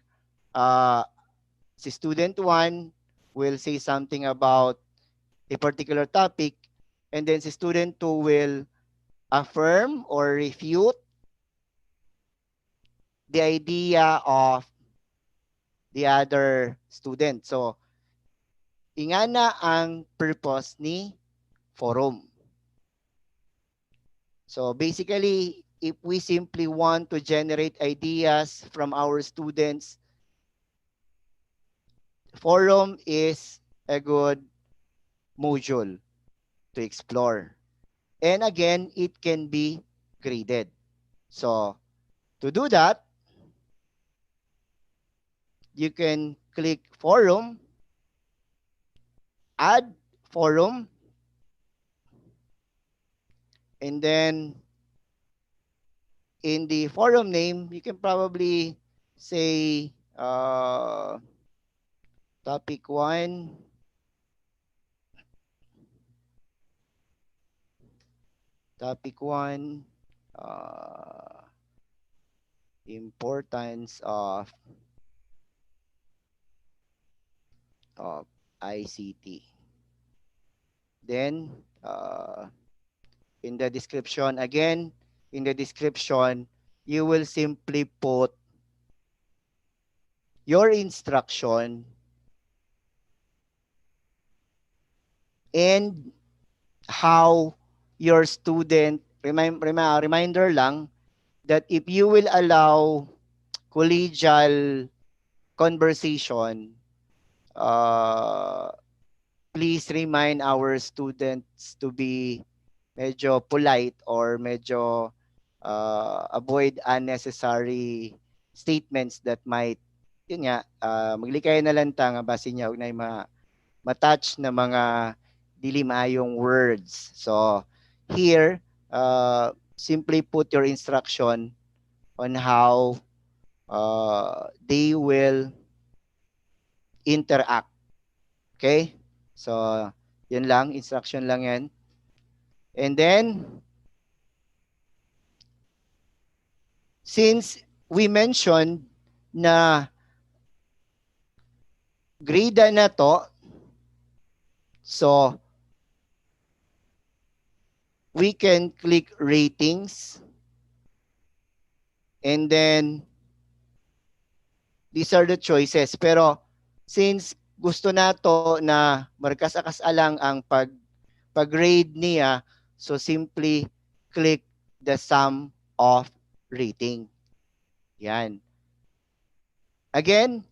si student 1 will say something about a particular topic, and then si student 2 will affirm or refute the idea of the other student. So ingana ang purpose ni forum. So basically, if we simply want to generate ideas from our students, forum is a good module to explore. And again, it can be graded. So to do that, you can click forum, add forum, and then in the forum name, you can probably say topic 1 Topic 1, uh, importance of ICT. Then, in the description, again, in the description, you will simply put your instruction and how your student, reminder lang, that if you will allow collegial conversation, uh, please remind our students to be medyo polite or medyo avoid unnecessary statements that might, yun nga, maglikay na lang ta nga basin niya, huwag na yung matouch na mga dili maayong words. So, here, simply put your instruction on how they will interact. Okay? So, yun lang, instruction lang yan. And then, since we mentioned na grade na to, so we can click ratings, and then these are the choices. Pero since gusto nato na markas-akas alang ang pag-grade niya, so simply click the sum of rating. Yan. Again,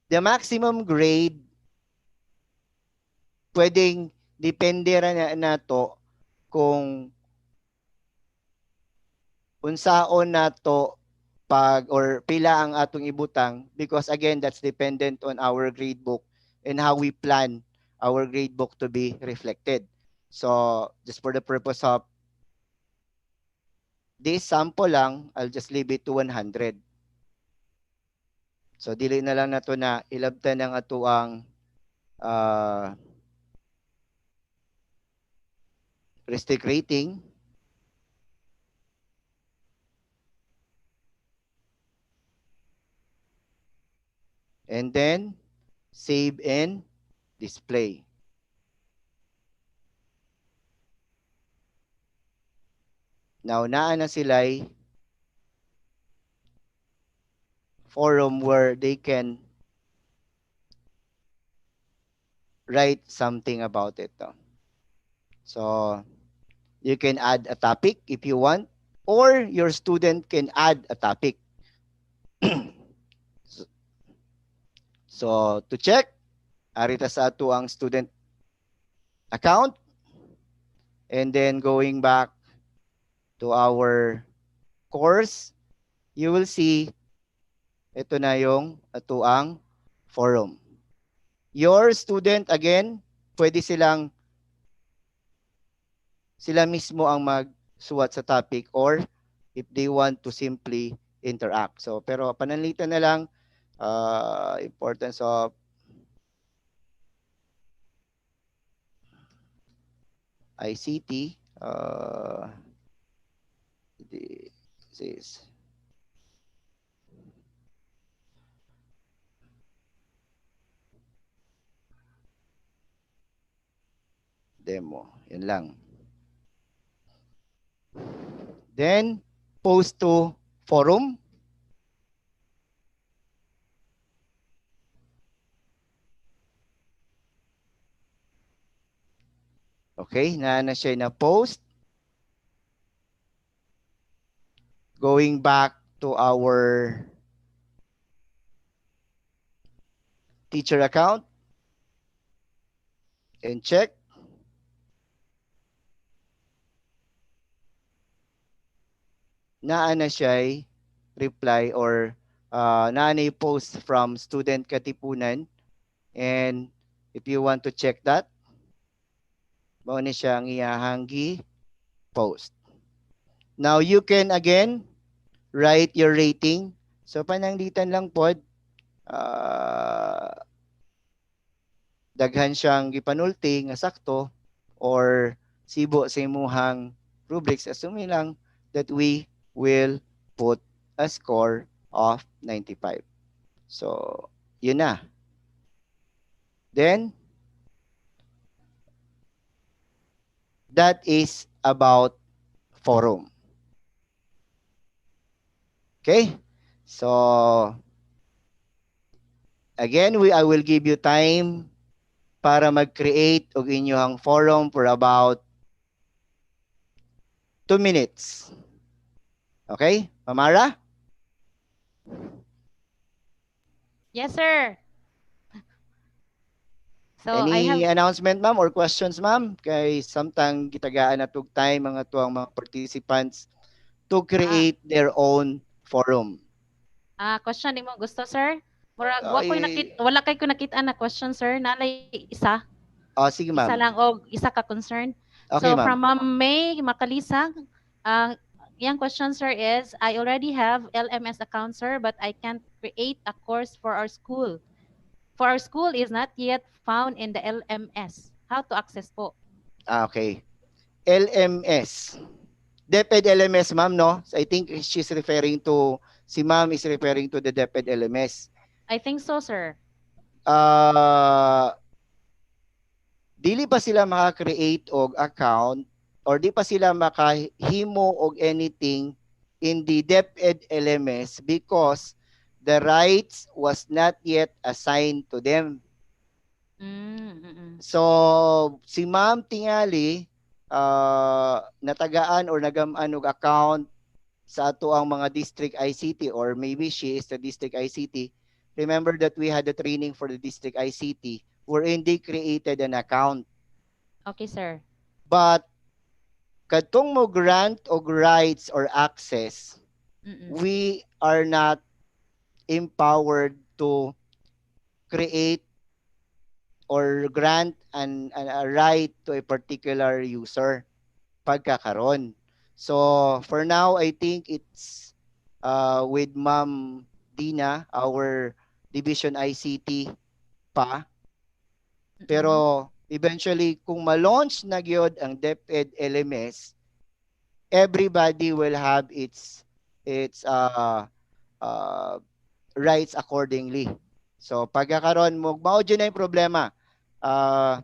the maximum grade pwedeng depende ra na nato kung unsaon nato pag or pila ang atong ibutang, because again that's dependent on our grade book and how we plan our grade book to be reflected. So just for the purpose of this sample lang, I'll just leave it to 100. So dili na lang nato na ilabtan ang atuang uh, restrict rating, and then save and display. Now naa na sila'y forum where they can write something about it. So you can add a topic if you want, or your student can add a topic. So to check, arita sa ato ang student account, and then going back to our course, you will see ito na yung ato ang forum. Your student, again, pwede sila mismo ang magsuwat sa topic, or if they want to simply interact. So, pero panalitan na lang, importance of ICT. This is demo. Yan lang. Then, post to forum. Okay, na siya na post. Going back to our teacher account and check. Na siya reply or na post from student Katipunan. And if you want to check that, mao ni siya ang iyahang post. Now you can again write your rating. So pananglitan lang pod, daghan siyang gipanulti nga sakto or sibo sa imuhang rubrics, assuming lang that we will put a score of 95. So, yun na. Then, that is about forum. Okay? So, again, I will give you time para mag-create og inyong forum for about 2 minutes. Okay? Mamara? Yes, sir. So I Any have announcement, ma'am, or questions, ma'am? Kay samtang gitagaan na tug time mga tuang mga participants to ah create their own forum. question nimo gusto, sir? Murag wa ko'y Ay, wala kay ko nakita na question, sir. Nalay isa. sige, Isa ma'am. lang og isa ka concern. Okay, So ma'am. from Ma'am May Makalisang, ang yung question, sir, is I already have LMS account, sir, but I can't create a course for our school. For our school is not yet found in the LMS. How to access po? Okay. LMS. DepEd LMS, ma'am, no? So I think she's referring to, si ma'am is referring to the DepEd LMS. I think so, sir. Uh, dili pa sila maka-create og account or di pa sila makahimo og anything in the DepEd LMS because the rights was not yet assigned to them. Mm. So, si Ma'am tingali natagaan or nagamaan og account sa ato ang mga district ICT or maybe she is the district ICT. Remember that we had the training for the district ICT wherein they created an account. Okay, sir. But kadtong mo grant og rights or access, Mm. we are not empowered to create or grant a right to a particular user pagkakaron. So for now, I think it's with Ma'am Dina, our division ICT pa. Mm. Pero eventually, kung ma-launch na gyud ang DepEd LMS, everybody will have its uh, rights accordingly. So pagkakaroon mo mao dyan na yung problema. Uh,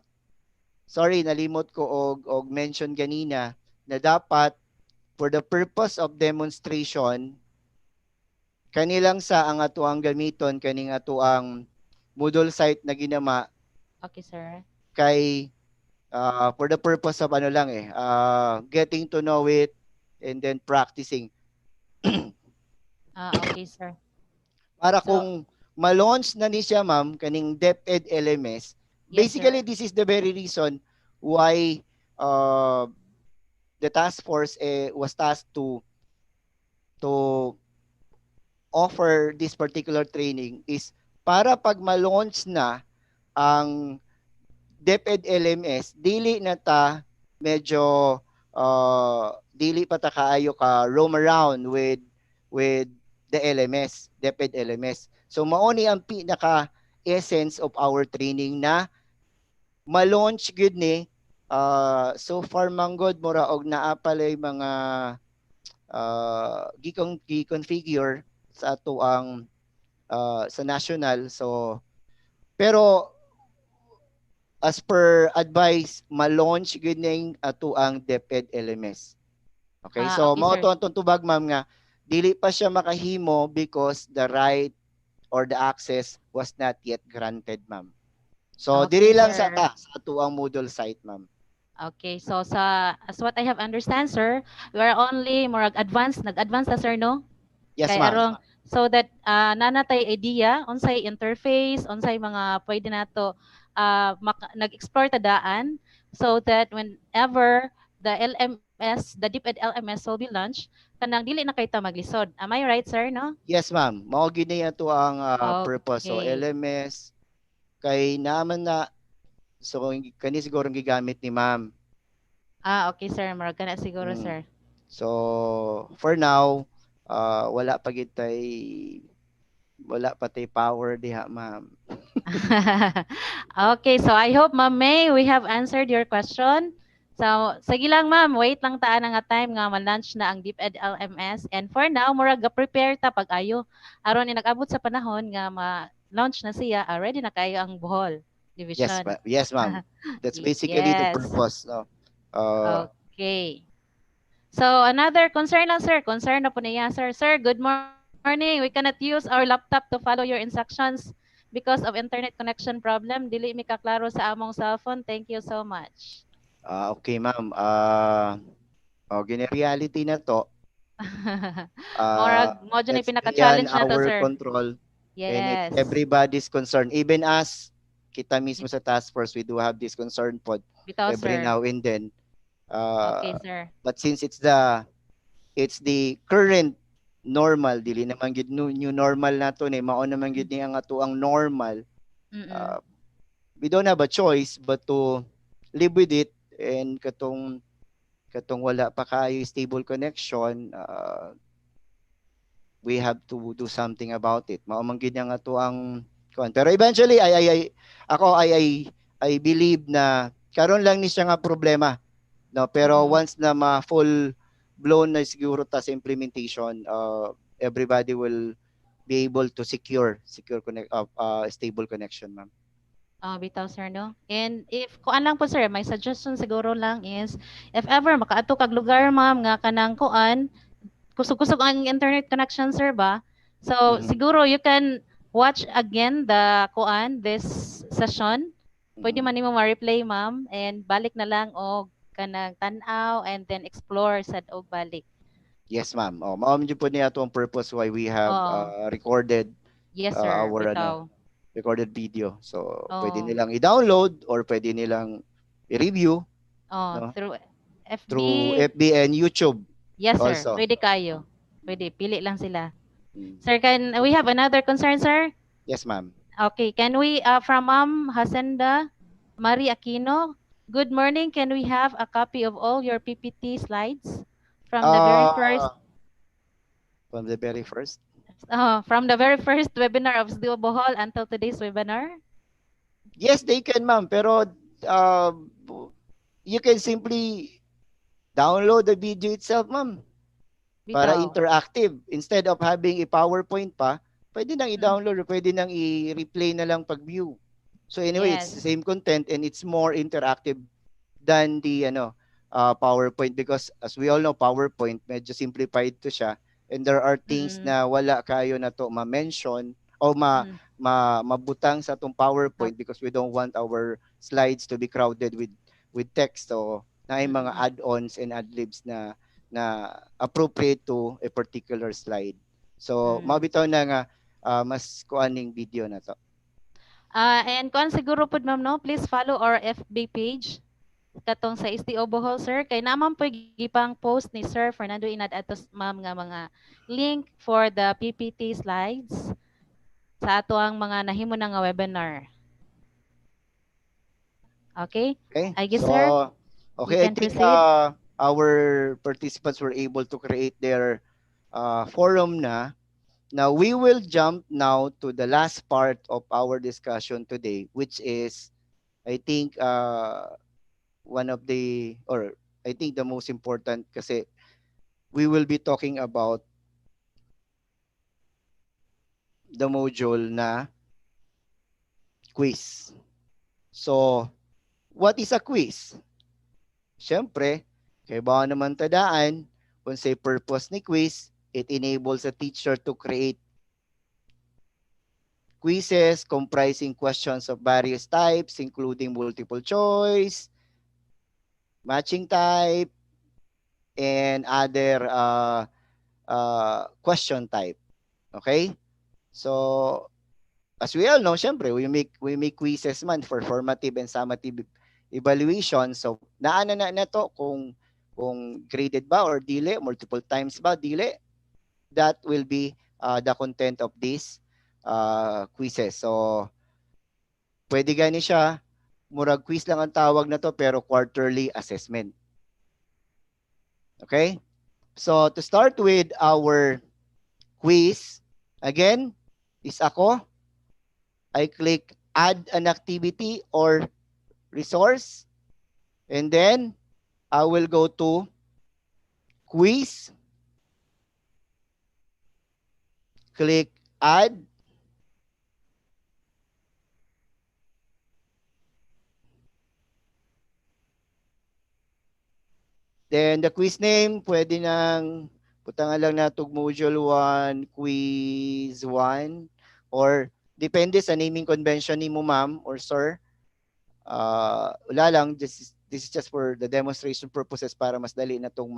sorry nalimot ko og mention ganina na dapat for the purpose of demonstration kanilang sa ang atuang gamiton kaning atuang Moodle site na ginama Okay, sir. kay for the purpose of ano lang getting to know it and then practicing. Okay, sir. Para So, kung ma-launch na ni siya ma'am kaning DepEd LMS, yes, basically sir. this is the very reason why uh, the task force was tasked to offer this particular training is para pag ma-launch na ang DepEd LMS, dili na ta medyo dili pa ta kaayo ka roam around with the LMS, DepEd LMS. So mao ni ang pinaka essence of our training na ma-launch gud ni so far manggod mura og naa palay mga gi-configure sa ato ang sa national. So pero as per advice, ma-launch gud ning ato ang DepEd LMS. Okay, so Okay, mao to sir. ang tubag ma'am nga dili pa siya makahimo because the right or the access was not yet granted, ma'am. So Okay, diri lang sa sir. ta sa ato ang Moodle site, ma'am. Okay, so as what I have understand, sir, we are only more advanced, nag-advance na, sir, no? Yes, Kay ma'am. arong so that nanatay idea unsay interface, unsay mga pwede nato nag-explore ta daan so that whenever the LMS, the DepEd LMS will be launched, kanang dili na kay ta maglisod. Am I right, sir, no? Yes, ma'am. Mao gid ni ato ang purpose. So Okay. LMS kay naman na so kani siguro ang gigamit ni ma'am. Okay, sir. Murag kana siguro, Mm. sir. So for now, wala pa gid tay wala pa tay power diha, ma'am. Okay, so I hope, Ma'am May, we have answered your question. So, sige lang ma'am, wait lang taan nga time nga ma-launch na ang DepEd LMS. And for now, murag ga-prepare ta pag-ayo. Aron ni nag-abot sa panahon nga ma-launch na siya, ready na kayo ang Bohol Division. Yes, ma'am. That's basically the Yes. purpose, no? Uh, Okay. So, another concern lang, sir. Concern na po niya, sir. Sir, good morning. We cannot use our laptop to follow your instructions because of internet connection problem. Dili mi kaklaro sa among cellphone. Thank you so much. okay, ma'am. Reality na to, Mo dyan yung that's beyond pinaka-challenge na to, our sir. control, and it's Yes. everybody's concern. Even us, kita mismo sa task force, we do have this concern po Bitaw, every sir. now and then. Okay, Uh, sir. but since it's the current normal, dili naman gid new normal nato ni mao naman gid ni ang ato ang normal. Mm-mm. uh, we don't have a choice but to live with it, and katong wala pa kayo stable connection, we have to do something about it. Mao man gid ang ato ang kuan. Pero eventually I believe na karon lang ni siya nga problema, no, pero Mm-mm. once na ma full blown na siguro ta sa implementation, everybody will be able to secure stable connection, ma'am. Bitaw, sir, no? And if, kuan lang po, sir, may suggestion siguro lang is, if ever makaato kag lugar, ma'am, nga kanang kuan, kusog-kusog ang internet connection, sir, ba? So, Mhm. siguro you can watch again the kuan, this session. Pwede Mhm. man nimo ma-replay, ma'am, and balik na lang og kanang tan-aw and then explore sad og balik. Yes, ma'am. Mao man jud po niya ato ang purpose why we have Oh, recorded yes, sir, our bitaw. recorded video. So pwede Oh, nilang i-download or pwede nilang i-review, oh, no, through through FB. FB and YouTube Yes, sir. also. Pwede kayo. Pwede, pili lang sila. Mm. Sir, can we have another concern, sir? Yes, ma'am. Okay, can we, from Ma'am Hasenda Marie Aquino, good morning. Can we have a copy of all your PPT slides from the very first, Uh, from the very first. webinar of SDO Bohol until today's webinar? Yes, they can, ma'am. Pero uh, you can simply download the video itself, ma'am, para Bitaw. interactive. Instead of having a PowerPoint pa, pwede nang Mm, i-download or pwede nang i-replay na lang pag-view. So anyway, it's the yes. same content and it's more interactive than the PowerPoint, because as we all know, PowerPoint medyo simplified to siya, and there are things Mm, na wala kayo na to ma-mention o mm, mabutang sa tong ah, PowerPoint because we don't want our slides to be crowded with text. So na mm, yung mga mm, add-ons and ad-libs na appropriate to a particular slide. So mm. mabitaw na nga mas kuaning video na to. And kung siguro po, ma'am, no, please follow our FB page katong sa STO Bohol, sir. Kay naman po gipang post ni Sir Fernando Inad atos, ma'am, nga mga link for the PPT slides sa ato ang mga nahimo na nga webinar. Okay? Okay? I guess, So, sir, we okay, I can think proceed. our participants were able to create their forum na. Now, we will jump now to the last part of our discussion today, which is, I think, one of the, or I think the most important, kasi we will be talking about the module na quiz. So, what is a quiz? Siyempre, kay ba naman tadaan, kung say purpose ni quiz, it enables a teacher to create quizzes comprising questions of various types, including multiple choice, matching type, and other question type. Okay? So, as we all know, syempre, we make quizzes man for formative and summative evaluation. So, naana na to kung graded ba or dili, multiple times ba, dili. That will be the content of these quizzes. So, pwede gani siya, murag quiz lang ang tawag na to, pero quarterly assessment. Okay? So, to start with our quiz, again, is ako. I click add an activity or resource. And then, I will go to quiz, click add, then the quiz name, pwede nang putangan lang natog module 1, quiz 1, or depende sa naming convention ni mo ma'am or sir. Wala lang, this is just for the demonstration purposes para mas dali na itong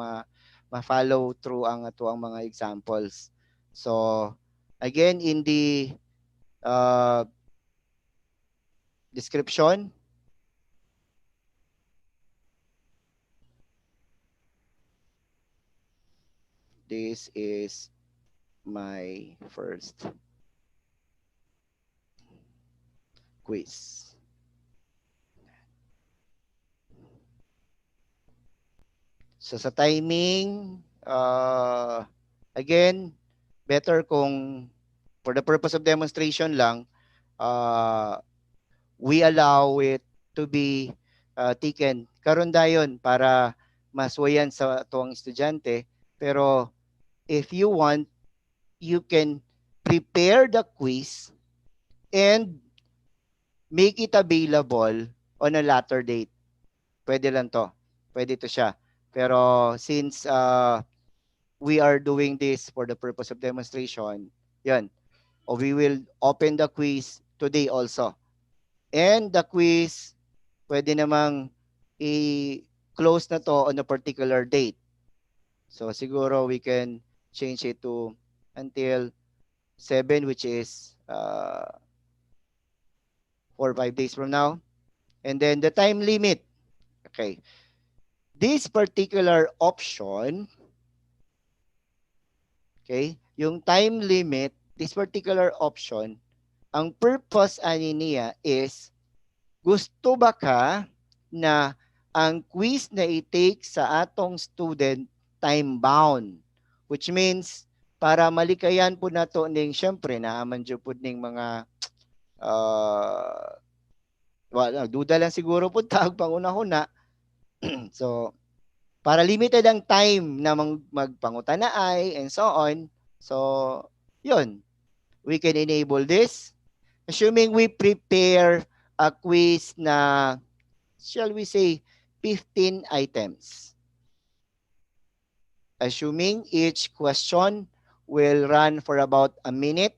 ma-follow through ang ato ang mga examples. So, again, in the uh, description, this is my first quiz. So sa timing, again, better kung for the purpose of demonstration lang, uh, we allow it to be taken. Karon dayon para maswayan sa tuwang estudyante. Pero if you want, you can prepare the quiz and make it available on a later date. Pwede lang to. Pwede to siya. Pero since we are doing this for the purpose of demonstration, yun. We will open the quiz today also. And the quiz, pwede namang i-close na to on a particular date. So siguro we can change it to until 7, which is 4 or 5 days from now. And then the time limit. Okay. This particular option, okay, yung time limit, this particular option, ang purpose ani niya is gusto ba ka na ang quiz na i-take sa atong student time bound, which means para malikayan po nato ning syempre naaman jud pud ning mga wala duda lang siguro pud tag panguna-una. So para limited ang time na magpangutana ay and so on. So yun, we can enable this assuming we prepare a quiz na shall we say 15 items. Assuming each question will run for about a minute.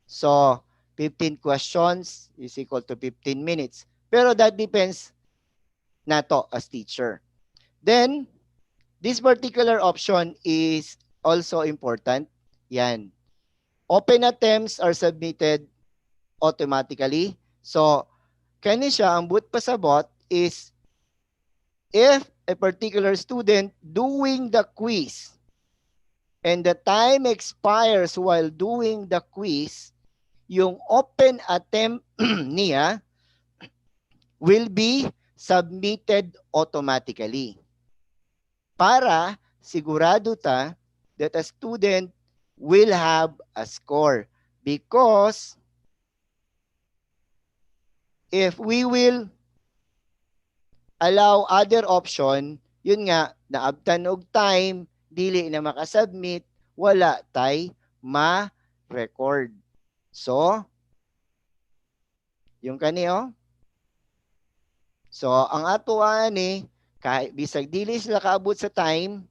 So 15 questions is equal to 15 minutes. Pero that depends nato as teacher. Then this particular option is also important. Yan. Open attempts are submitted automatically. So kani siya ang but pasabot is if a particular student doing the quiz and the time expires while doing the quiz, yung open attempt niya will be submitted automatically. Para sigurado ta that a student will have a score. Because if we will allow other option, yun nga, naabtan og time, dili na makasubmit, wala tay ma-record. So, yung kani oh. So, ang ato ani, kahit bisag dili sila kaabot sa time,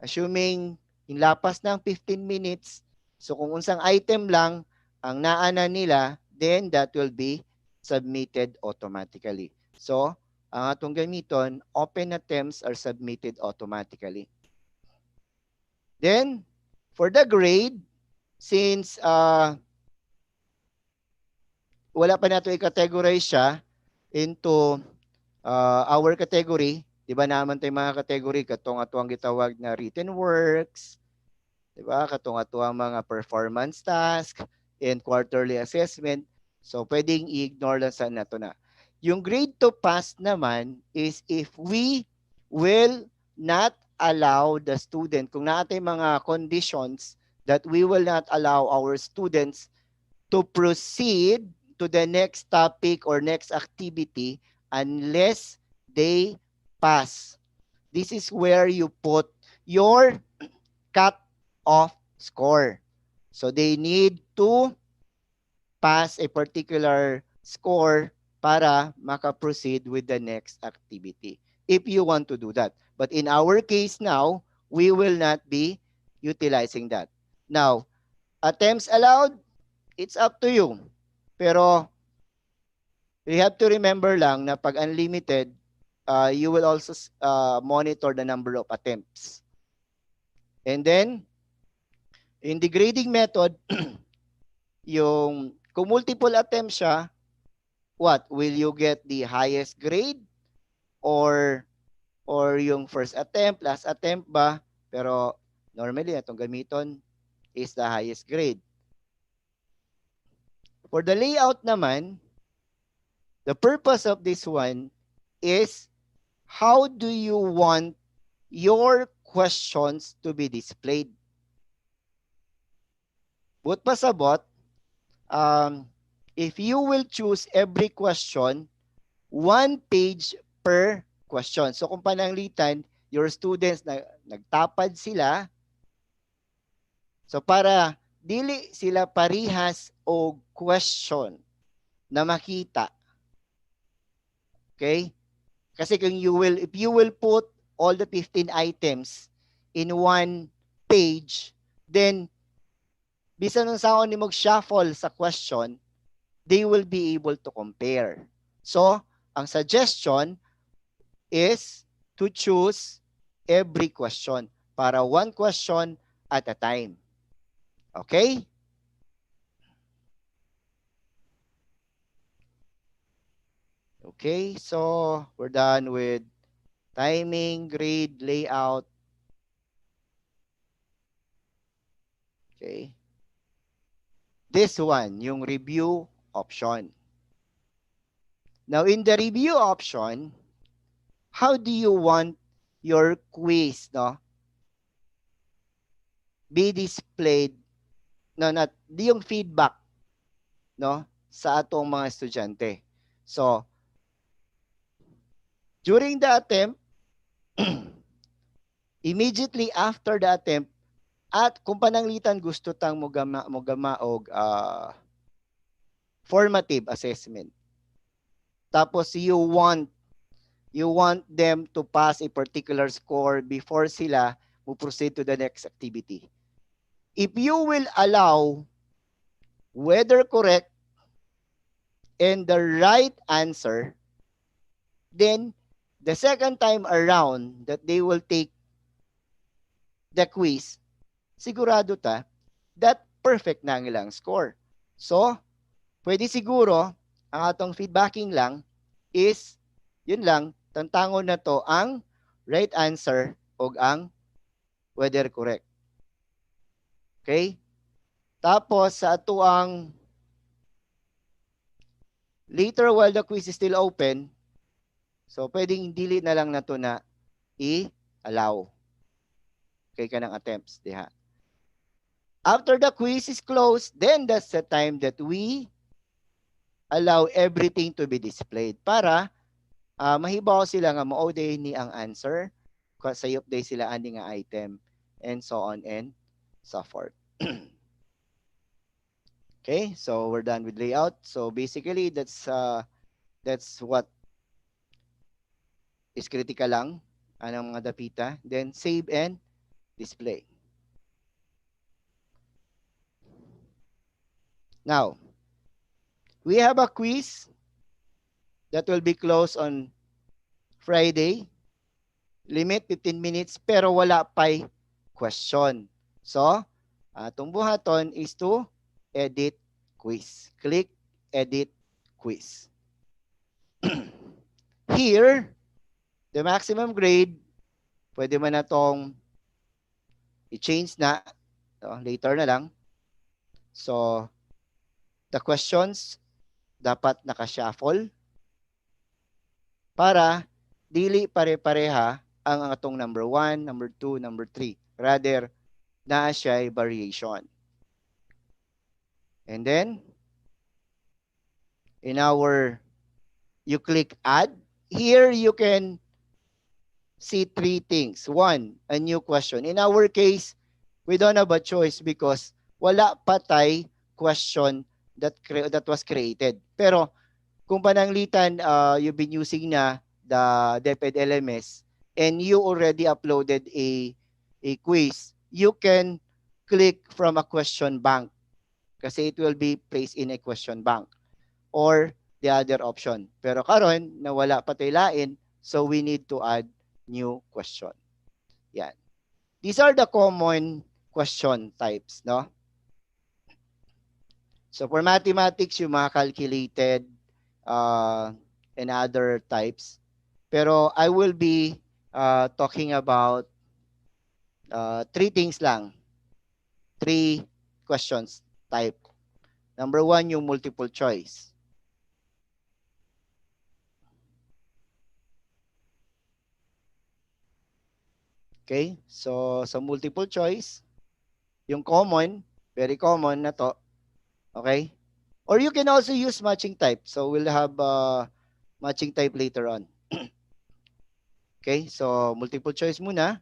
assuming inlapas ng 15 minutes, so kung unsang item lang ang naana nila, then that will be submitted automatically. So, ang atong gamiton, open attempts are submitted automatically. Then, for the grade, since wala pa nato i-categorize siya into our category, di ba naman tayo mga category, katong ato ang gitawag na written works, di ba, katong ato ang mga performance task, and quarterly assessment. So, pwedeng i-ignore lang sa nato na. Yung grade to pass naman is if we will not allow the student, kung natin mga conditions that we will not allow our students to proceed to the next topic or next activity unless they pass This is where you put your cut-off score. So they need to pass a particular score para maka-proceed with the next activity. If you want to do that. But in our case now, we will not be utilizing that. Now, attempts allowed, it's up to you. Pero you have to remember lang na pag unlimited, you will also monitor the number of attempts. And then, in the grading method, yung kung multiple attempts siya, what? Will you get the highest grade or yung first attempt, last attempt ba? Pero normally itong gamiton is the highest grade. For the layout naman, the purpose of this one is how do you want your questions to be displayed? But pasabot, if you will choose every question, one page per question. So kung pananglitan, your students nagtapad sila, so para dili sila parihas o question na makita. Okay? Kasi kung if you will put all the 15 items in one page, then bisan nung saon ni mag-shuffle sa question, they will be able to compare. So, ang suggestion is to choose every question para one question at a time. Okay? Okay, so we're done with timing, grade, layout. Okay. This one, yung review option. Now, in the review option, how do you want your quiz, no, be displayed, no, not, di yung feedback, no, sa atong mga estudyante. So, during the attempt, immediately after the attempt, at kung pananglitan gusto tang mogama og formative assessment. Tapos you want them to pass a particular score before sila mo proceed to the next activity. If you will allow whether correct and the right answer, then the second time around that they will take the quiz, sigurado ta that perfect na ang ilang score. So, pwede siguro ang atong feedbacking lang is yun lang, tantangon na to ang right answer o ang whether correct. Okay? Tapos sa ato ang later while the quiz is still open, so pwedeng dili na lang na to na i-allow. Okay ka ng attempts diha. After the quiz is closed, then that's the time that we allow everything to be displayed para mahibaw sila nga mao day ni ang answer, sayop day sila ani nga item, and so on and so forth. Okay, so we're done with layout. So basically, that's what is critical lang anong mga dapita. Then save and display. Now, we have a quiz that will be closed on Friday. Limit 15 minutes pero wala pa'y question. So, atong buhaton is to edit quiz. Click edit quiz. Here, the maximum grade, pwede man na tong i-change na. Later na lang. So, the questions dapat naka-shuffle para dili pare-pareha ang atong number 1, number 2, number 3. Rather, naa siya variation. And then, you click add. Here, you can see three things. One, a new question. In our case, we don't have a choice because wala pa question that was created. Pero kung pananglitan, you've been using na the DepEd LMS and you already uploaded a quiz, you can click from a question bank kasi it will be placed in a question bank or the other option. Pero karon nawala pa tayo lain, so we need to add new question. Yan. These are the common question types, no? So for mathematics, yung mga calculated uh, and other types. Pero I will be talking about three things lang. Three questions type. Number one, yung multiple choice. Okay? So, sa multiple choice, yung common, very common na to. Okay? Or you can also use matching type. So, we'll have matching type later on. Okay? So, multiple choice muna.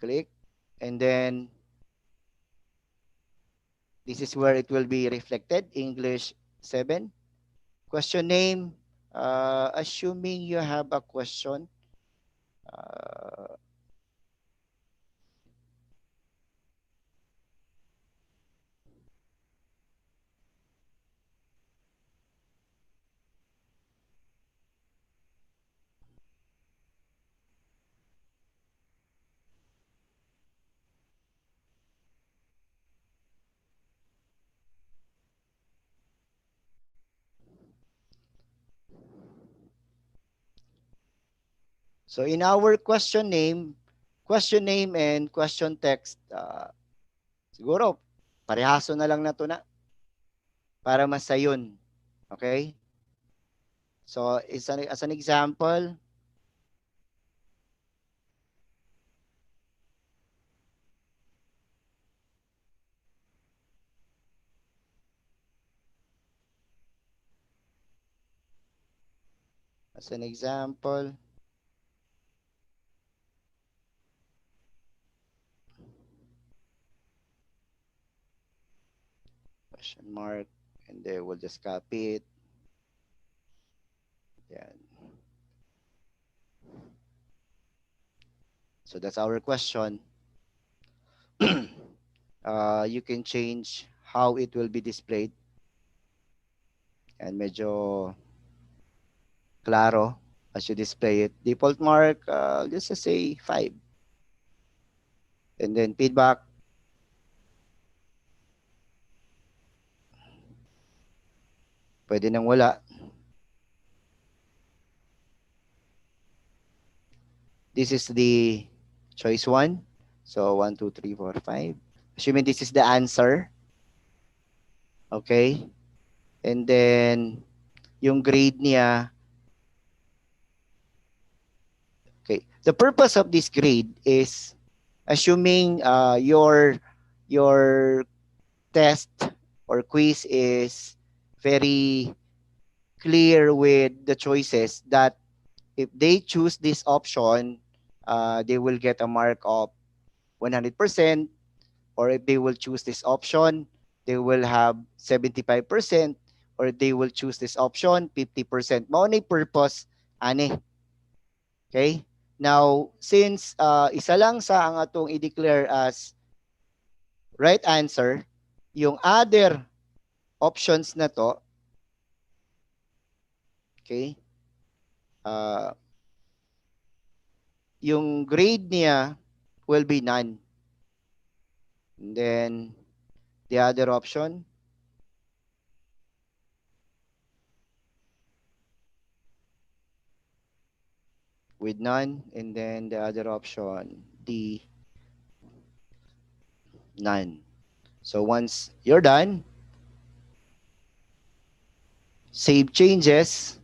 Click. And then, this is where it will be reflected. English 7. Question name. Assuming you have a question. Uh, so, in our question name and question text, siguro, parehaso na lang na to na para masayon. Okay? So, as an example, as an example, question mark, and then we'll just copy it. Yan. So, that's our question. You can change how it will be displayed. And medyo klaro as you display it. Default mark, let's just say 5. And then feedback. Pwede nang wala. This is the choice 1. So 1, 2, 3, 4, 5. Assuming this is the answer. Okay. And then yung grade niya. Okay. The purpose of this grade is assuming your test or quiz is very clear with the choices that if they choose this option, they will get a mark of 100%, or if they will choose this option, they will have 75%, or they will choose this option 50%. Mao ni purpose ani. Okay? Now, since isa lang sa ang atong i-declare as right answer, yung other options na to, okay? Yung grade niya will be none. And then the other option with none, and then the other option D, none. So once you're done, save changes.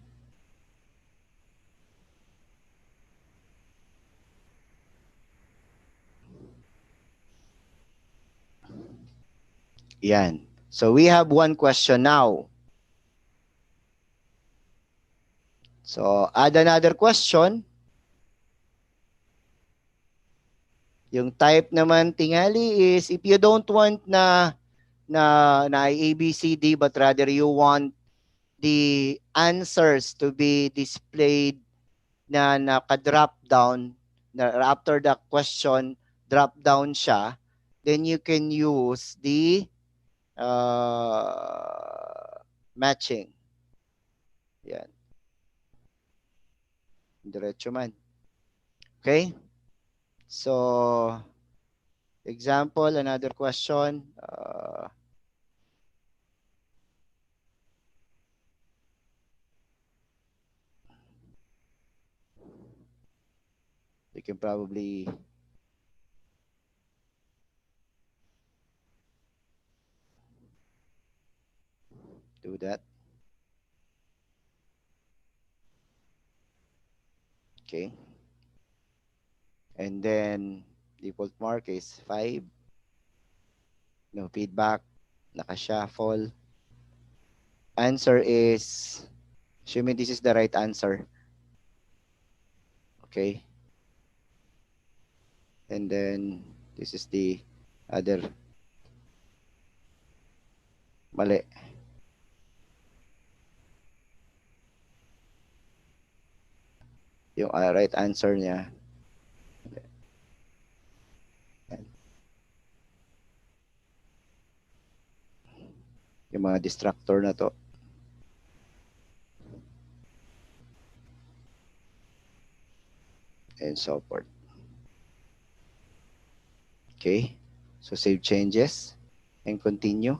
Yan. So we have one question now. So, add another question. Yung type naman tingali is if you don't want na ABCD but rather you want the answers to be displayed na naka-drop down na after the question drop down siya, then you can use the matching. Yan, diretso man. Okay? So, example, another question. You can probably do that. Okay. And then, default mark is 5. No feedback. Naka-shuffle. Answer is, assuming this is the right answer. Okay. And then, this is the other mali. Yung right answer niya. Yung mga distractor na to. And so forth. Okay. So, save changes and continue.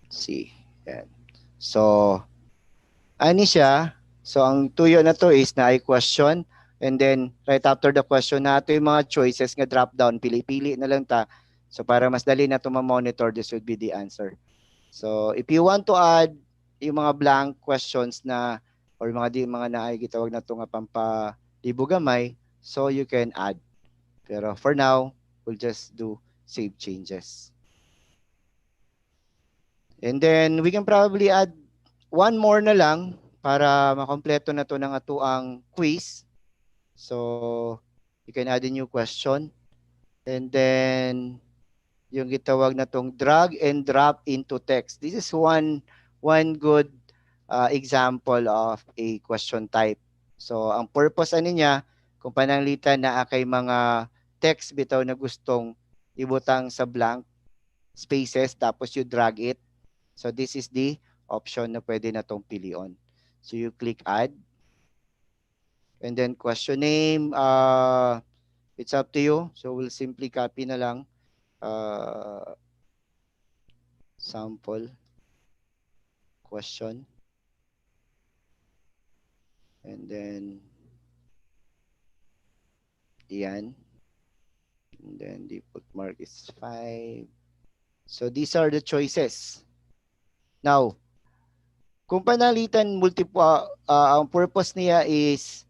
See. Yan. So, ani siya? So, ang tuyo na to is na ay question. And then, right after the question na ito yung mga choices nga drop down, pili-pili na lang ta. So, para mas dali na ito ma-monitor, this would be the answer. So, if you want to add yung mga blank questions na or mga naay gitawag na ito nga pampalibugamay, so you can add. Pero for now, we'll just do save changes. And then, we can probably add one more na lang para makompleto na to ng atuang quiz. So, you can add a new question. And then, yung gitawag na tong drag and drop into text. This is one good example of a question type. So, ang purpose ani niya, kung pananglitan na kay mga text bitaw na gustong ibutang sa blank spaces tapos you drag it. So, this is the option na pwede na tong pilion. So, you click add. And then question name, it's up to you. So we'll simply copy na lang sample question. And then yan. And then default mark is 5. So these are the choices. Now, kung panalitan multiple, ang purpose niya is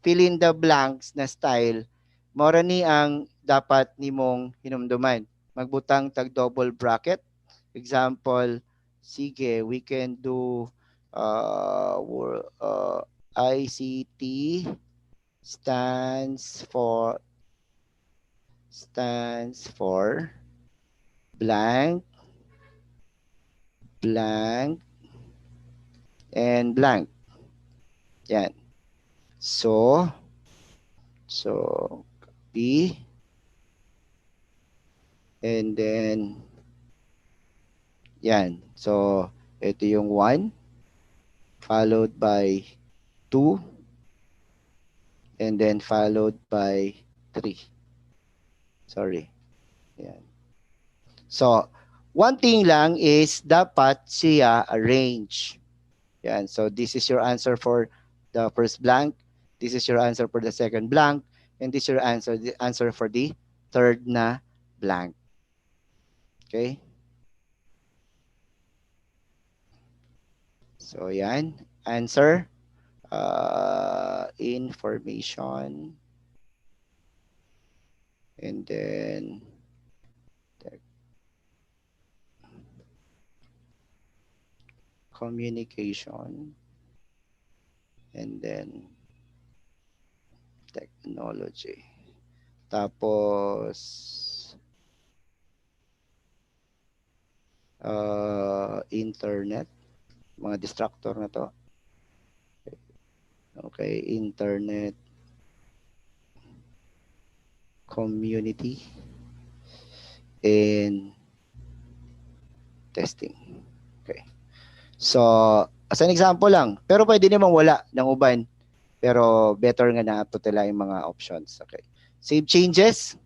fill in the blanks na style, mora ni ang dapat nimong hinumduman. Magbutang tag double bracket. Example, sige, we can do ICT stands for blank, blank, and blank. Yan. So copy. And then, yan. So, ito yung 1, followed by 2, and then followed by 3. Sorry. Yan. So, one thing lang is dapat siya arrange. Yan. So, this is your answer for the first blank. This is your answer for the second blank. And this is your answer, the answer for the third na blank. Okay? So yan, answer, information, and then the communication, and then technology. Tapos, internet, mga distractor na to. Okay, internet, community, and testing. Okay. So, as an example lang, pero pwede namang wala ng uban. Pero better nga na totala yung mga options. Okay. Save changes.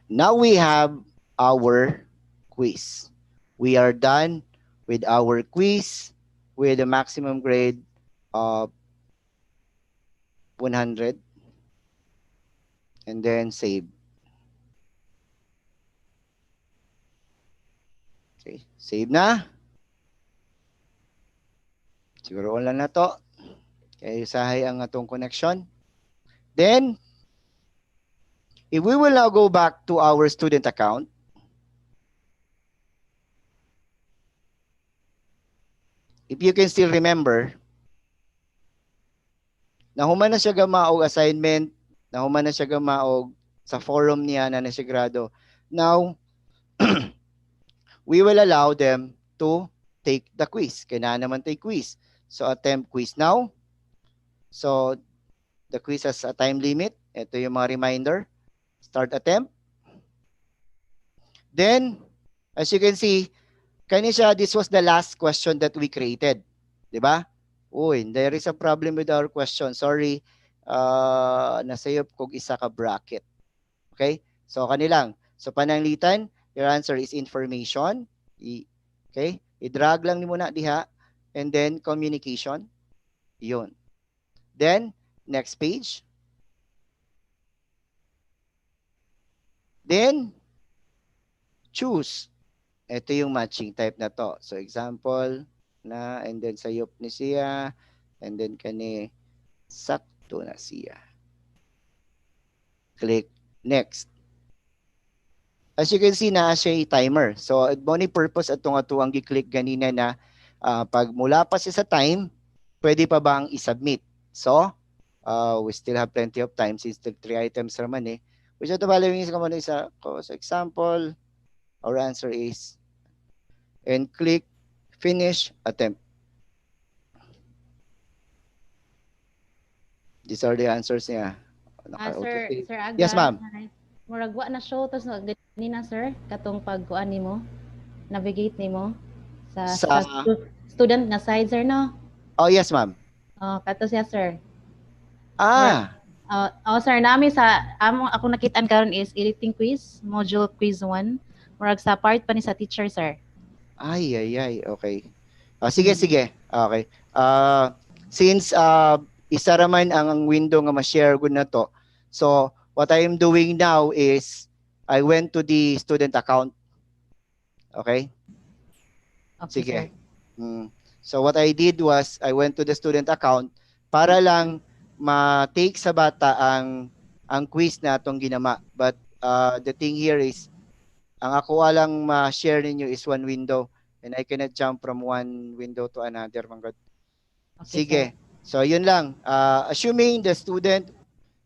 Now we have our quiz. We are done with our quiz with a maximum grade of 100. And then save. Okay. Save na. Siguro lang na to. Kaya usahay ang atong connection. Then, if we will now go back to our student account, if you can still remember, nahuman na siya gama og assignment, nahuman na siya gama og sa forum niya na nasigrado. Now, we will allow them to take the quiz. Kailangan naman take quiz. So, attempt quiz now. So, the quiz has a time limit. Ito yung mga reminder. Start attempt. Then, as you can see, kanisha, this was the last question that we created. Diba? Uy, there is a problem with our question. Sorry, nasayop kog isa ka bracket. Okay? So, kanilang. So, pananglitan, your answer is information. Okay? I-drag lang ni muna diha. And then, communication. Yun. Then, next page. Then, choose. Ito yung matching type na to. So, example na, and then sayop ni siya, and then kani sakto na siya. Click next. As you can see, na siya timer. So, mo ni purpose atong atuang gi-click ganina na pag mula pa siya sa time, pwede pa bang i-submit? So, we still have plenty of time since the 3 items naman eh. Which of the following is common isa? So, example, our answer is, and click finish attempt. These are the answers niya. Sir Yes, Agan, ma'am. hi. Murag wa na show tas ganina sir katong pagkuan nimo, navigate nimo sa Sa, student nga side sir no. oh yes, ma'am. Oh, kato siya sir. Murag Ah, sir nami sa amo ako nakitaan karon is editing quiz, module quiz 1. Murag sa part pa ni sa teacher sir. ay, okay. Sige, Mm. sige. Okay. Since isa raman ang window nga ma-share gud na to. So, what I am doing now is I went to the student account. Okay? Okay sir. Sige. So, what I did was I went to the student account para lang ma-take sa bata ang quiz na atong ginama. But the thing here is ang ako lang ma-share ninyo is one window and I cannot jump from one window to another. Manggod. Okay sir. Sige. So, yun lang. Assuming the student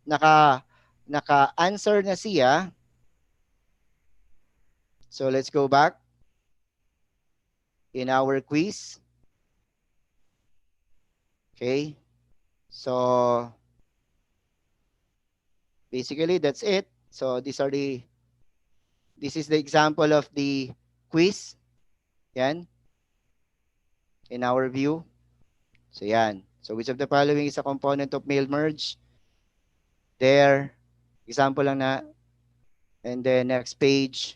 naka-answer na siya. So, let's go back in our quiz. Okay. So, basically, that's it. So, this is the example of the quiz. Yan. In our view. So, yan. So, which of the following is a component of mail merge? There. Example lang na. And then, next page.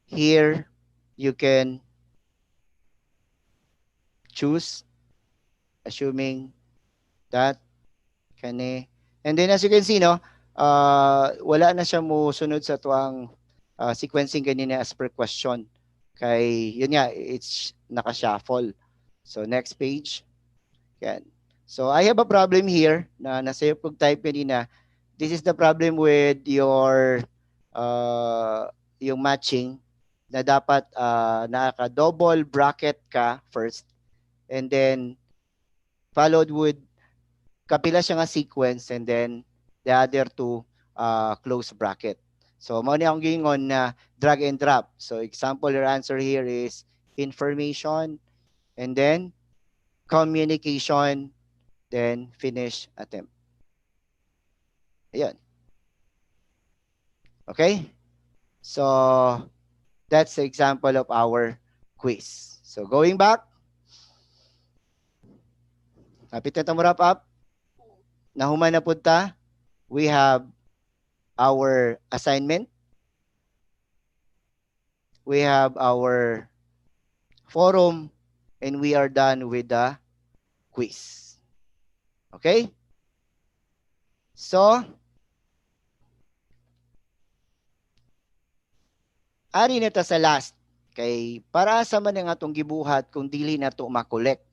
Here, you can choose. Assuming that kani. And then, as you can see, no, wala na siya mo sunod sa tuwang sequencing kanina as per question. Kay, yun nga, it's naka-shuffle. So, next page. Yan. So, I have a problem here na nasa iyo type kanina. This is the problem with your yung matching na dapat naka-double bracket ka first and then followed with kapila siya nga sequence and then the other two close bracket. So, mao ni akong gingon na drag and drop. So, example, your answer here is information and then communication, then finish attempt. Ayan. Okay? So, that's the example of our quiz. So, going back, kapit na wrap up, nahuman na punta, we have our assignment, we have our forum, and we are done with the quiz. Okay? So, ari na ta sa last. Kay para sa man nga atong gibuhat kung dili na to makolek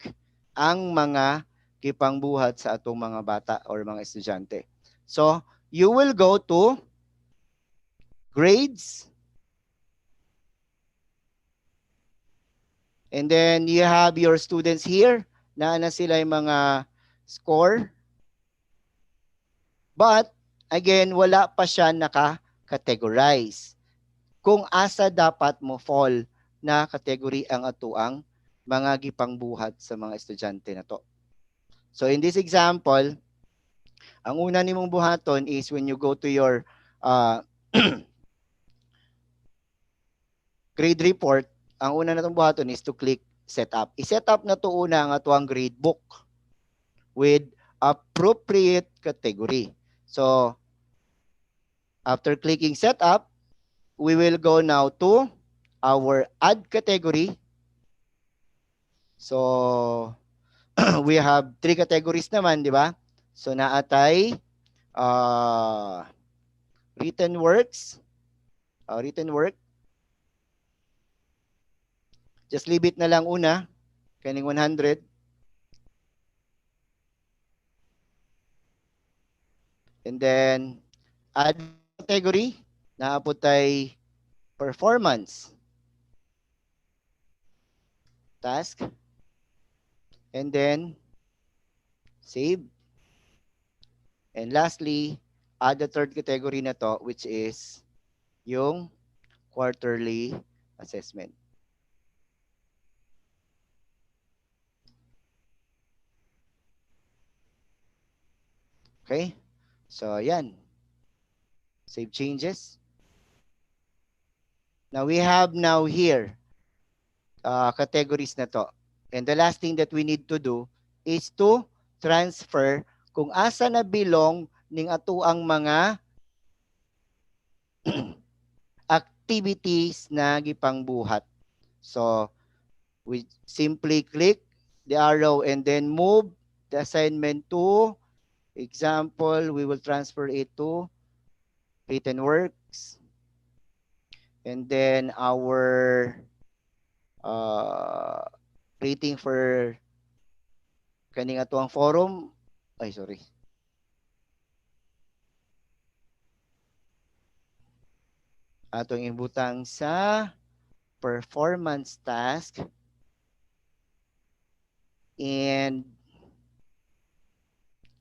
ang mga kipangbuhat sa atong mga bata or mga estudyante. So, you will go to grades, and then you have your students here na sila yung mga score. But, again, wala pa siya naka-categorize. Kung asa dapat mo fall na category ang atuang mga gipangbuhat sa mga estudyante na to. So, in this example, ang una nimong buhaton is when you go to your grade report, ang una natong buhaton is to click setup. I-set up na to una ang atuang grade book with appropriate category. So, after clicking setup, we will go now to our add category. So, we have 3 categories naman, di ba? So, naatay written works, written work. Just leave it na lang una, kaning 100. And then, add category, naaputay performance, task, and then save. And lastly, add the third category na to, which is yung quarterly assessment. Okay? So, yan. Save changes. Now, we have now here categories na to. And the last thing that we need to do is to transfer kung asa na belong ning ato ang mga activities na gipangbuhat. So, we simply click the arrow and then move the assignment to, example, we will transfer it to written works. And then our rating for kaning atuang forum, ay sorry. Atong ibutang sa performance task and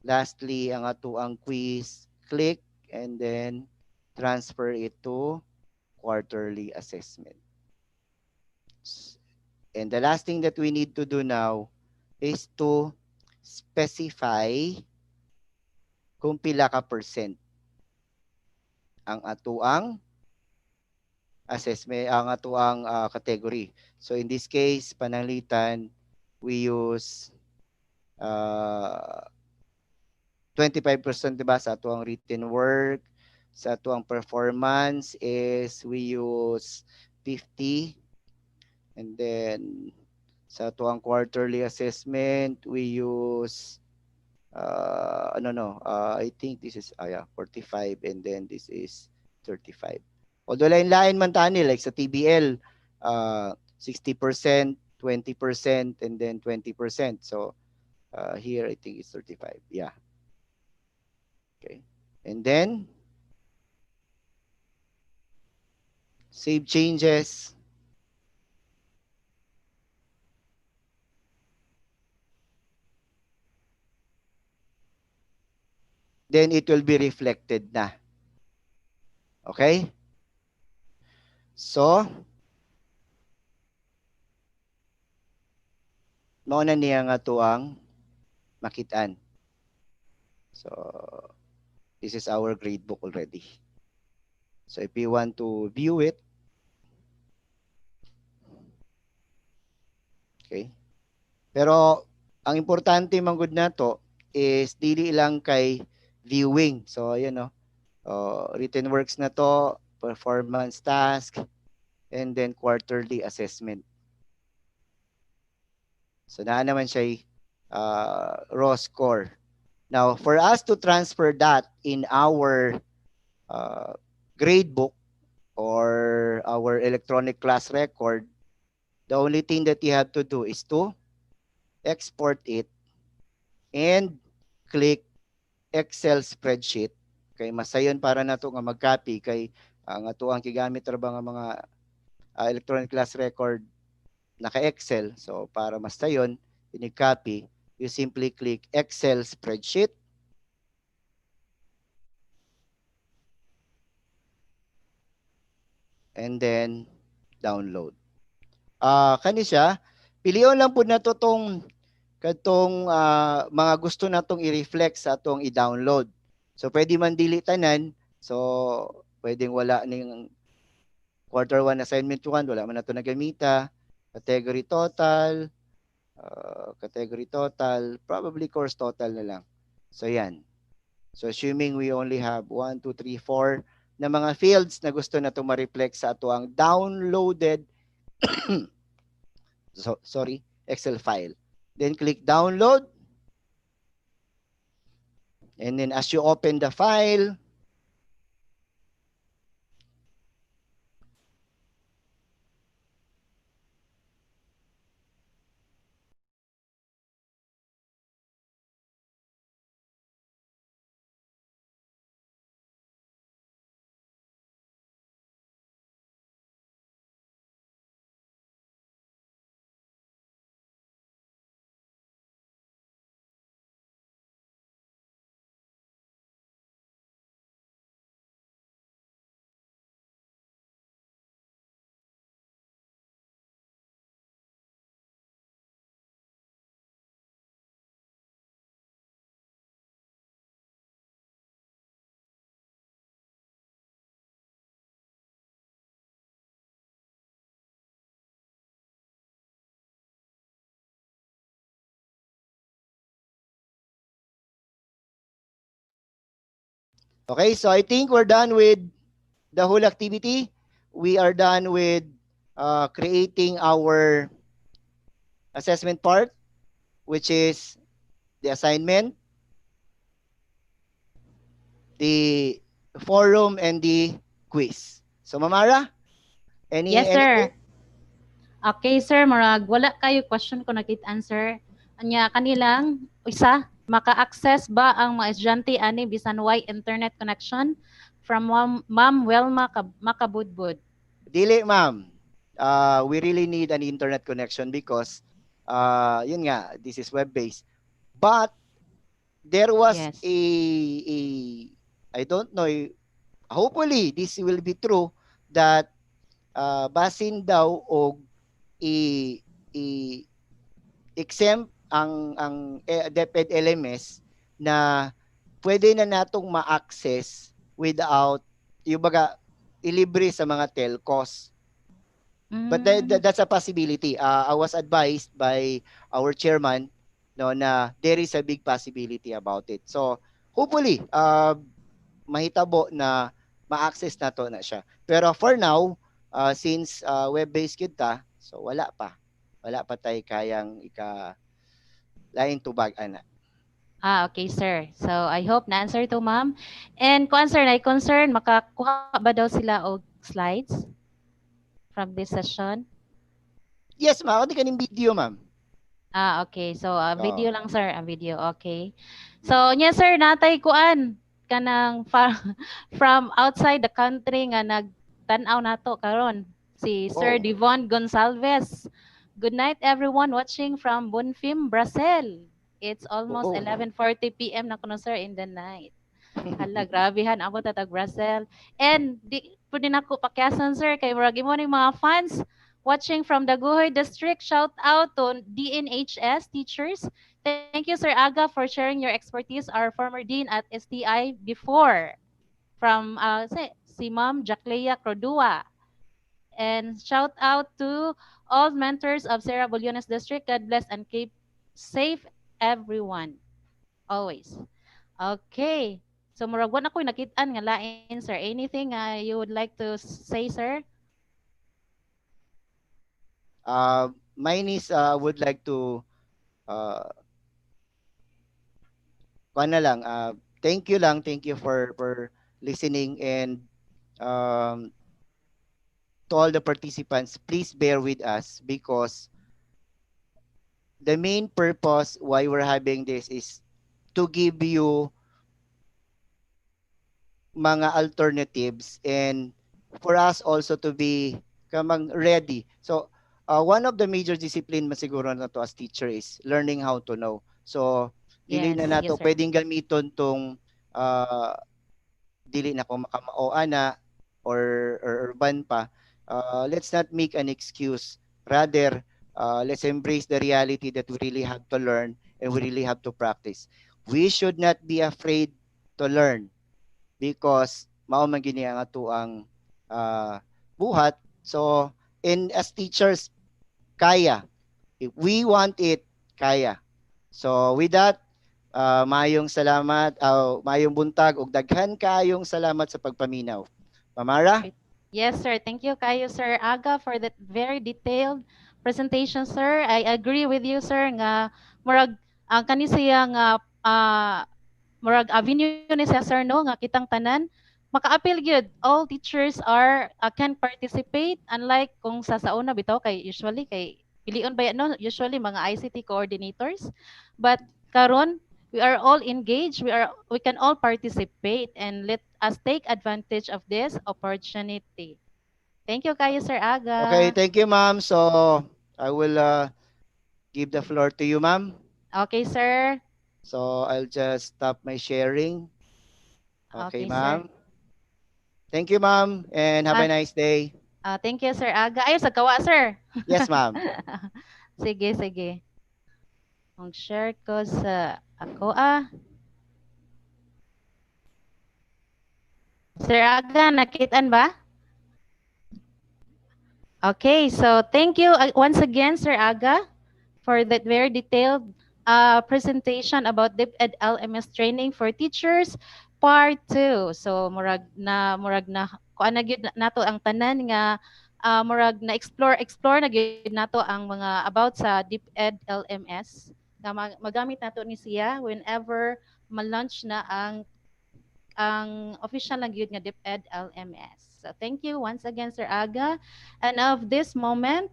lastly ang atuang quiz, click and then transfer it to quarterly assessment. And the last thing that we need to do now is to specify kung pila ka percent ang atuang assessment, ang atuang category. So in this case, pananglitan, we use 25% diba sa atuang written work. Sa atuang performance is we use 50. And then sa atuang quarterly assessment, we use I think this is 45 and then this is 35. Although lain-lain man tani like sa TBL, 60%, 20%, and then 20%. So here I think it's 35. Yeah. Okay. And then save changes. Then it will be reflected na. Okay? So, mao na niya nga tuang makitaan. So, this is our gradebook already. So, if you want to view it, okay? Pero, ang importante manggod na to is dili lang kay viewing. So, ayan no. Written works na to, performance task, and then quarterly assessment. So, naa naman siya raw score. Now, for us to transfer that in our uh, grade book or our electronic class record, the only thing that you have to do is to export it and click Excel spreadsheet. Kay masayon para nato nga mag-copy kay nga to ang gigamit ra ba nga mga electronic class record naka-Excel. So para masayon, ini-copy, you simply click Excel spreadsheet and then download. Kani siya, piliyon lang po na to tong katong mga gusto natong i-reflect sa atong i-download. So pwede man dili tanan. So pwedeng wala ning quarter 1 assignment 1, wala man nato nagamita. Category total, category total, probably course total na lang. So yan. So assuming we only have 1, 2, 3, 4 na mga fields na gusto na ma-reflect sa ato ang downloaded sorry, Excel file. Then click download. And then as you open the file, okay, so I think we're done with the whole activity. We are done with creating our assessment part, which is the assignment, the forum, and the quiz. So, Mamara, Yes, anything? sir. Okay, sir, marag wala kayo question ko answer. Anya kanilang isa maka-access ba ang mga estudyante ani bisan way internet connection from Ma'am Welma Makabudbud. Dili, ma'am. We really need an internet connection because, yun nga, this is web-based. But there was Yes. a I don't know, hopefully this will be true that basin daw og i, i exempt ang DepEd LMS na pwede na natong ma-access without yung baga ilibre sa mga telcos. But Mm. that's a possibility. I was advised by our chairman no na there is a big possibility about it. So hopefully mahitabo na ma-access na to na siya. Pero for now, since web-based kita, so wala pa. Wala pa tay kayang lain tubag ana. Okay, sir. So, I hope na-answer to, ma'am. And kung answer na concern, makakuha ba daw sila og slides? from this session? Yes, ma'am. Ako di kaning video, ma'am. Okay. So, Oo. video lang, sir. Video. Okay. So, nya, sir, natay kuan kanang from outside the country nga nagtanaw nato karon si Sir Oh. Devon Gonsalves. Good night, everyone watching from Bonfim, Brazil. It's almost Oo. 11:40 p.m. na kuno, sir, in the night. Hala, grabehan ako tatag Brazil. And di pwede na ko pakyasan, sir, kay murag mo ning mga fans watching from Daguhoy District. Shout out to DNHS teachers. Thank you, Sir Aga, for sharing your expertise. Our former dean at STI before from si Ma'am Jaclea Cordua. And shout out to all mentors of Sarah Bulyones District. God bless and keep safe everyone. Always. Okay. So murag wa na ko'y nakit-an nga lain, sir. Anything you would like to say, sir? Mine is would like to uh na lang thank you for listening, and um to all the participants, please bear with us because the main purpose why we're having this is to give you mga alternatives, and for us also to be kamang ready. So, one of the major discipline masiguro na to as teacher is learning how to know. So, dili Yes, na yes, nato sir. pwedeng gamiton tong uh, dili na ko makamao ana or urban pa. Let's not make an excuse. Rather, let's embrace the reality that we really have to learn and we really have to practice. We should not be afraid to learn because mao man gini ang ato ang buhat. So, in as teachers, kaya. If we want it, kaya. So, with that, mayong salamat, mayong buntag ug daghan kayong salamat sa pagpaminaw. Mamara? Right. Yes, sir. Thank you kayo, Sir Aga, for that very detailed presentation, sir. I agree with you, sir, nga murag ang kani siya nga murag avenue ni siya, sir, no, nga kitang tanan maka-appeal gyud. All teachers are can participate, unlike kung sa sauna bitaw kay usually kay pilion ba yan, no, usually mga ICT coordinators, but karon we are all engaged, we can all participate, and let us take advantage of this opportunity. Thank you kayo, Sir Okay, Aga. thank you, ma'am. So, I will give the floor to you, ma'am. Okay, sir. So, I'll just stop my sharing. Okay, Okay, sir. ma'am. Thank you, ma'am, and have a Ah, nice day. thank you, Sir Aga. Ay, sa kawa, sir. Yes, ma'am. Sige, sige. Mag-share ko sa ako, Sir Aga, nakitaan ba? Okay, so thank you once again, Sir Aga, for that very detailed presentation about DepEd LMS training for teachers, part 2. So murag na kuan na gyud nato ang tanan nga murag na explore na gyud nato ang mga about sa DepEd LMS nga magamit nato ni siya whenever ma-launch na ang official lang gyud nga DepEd LMS. So thank you once again, Sir Aga. And of this moment,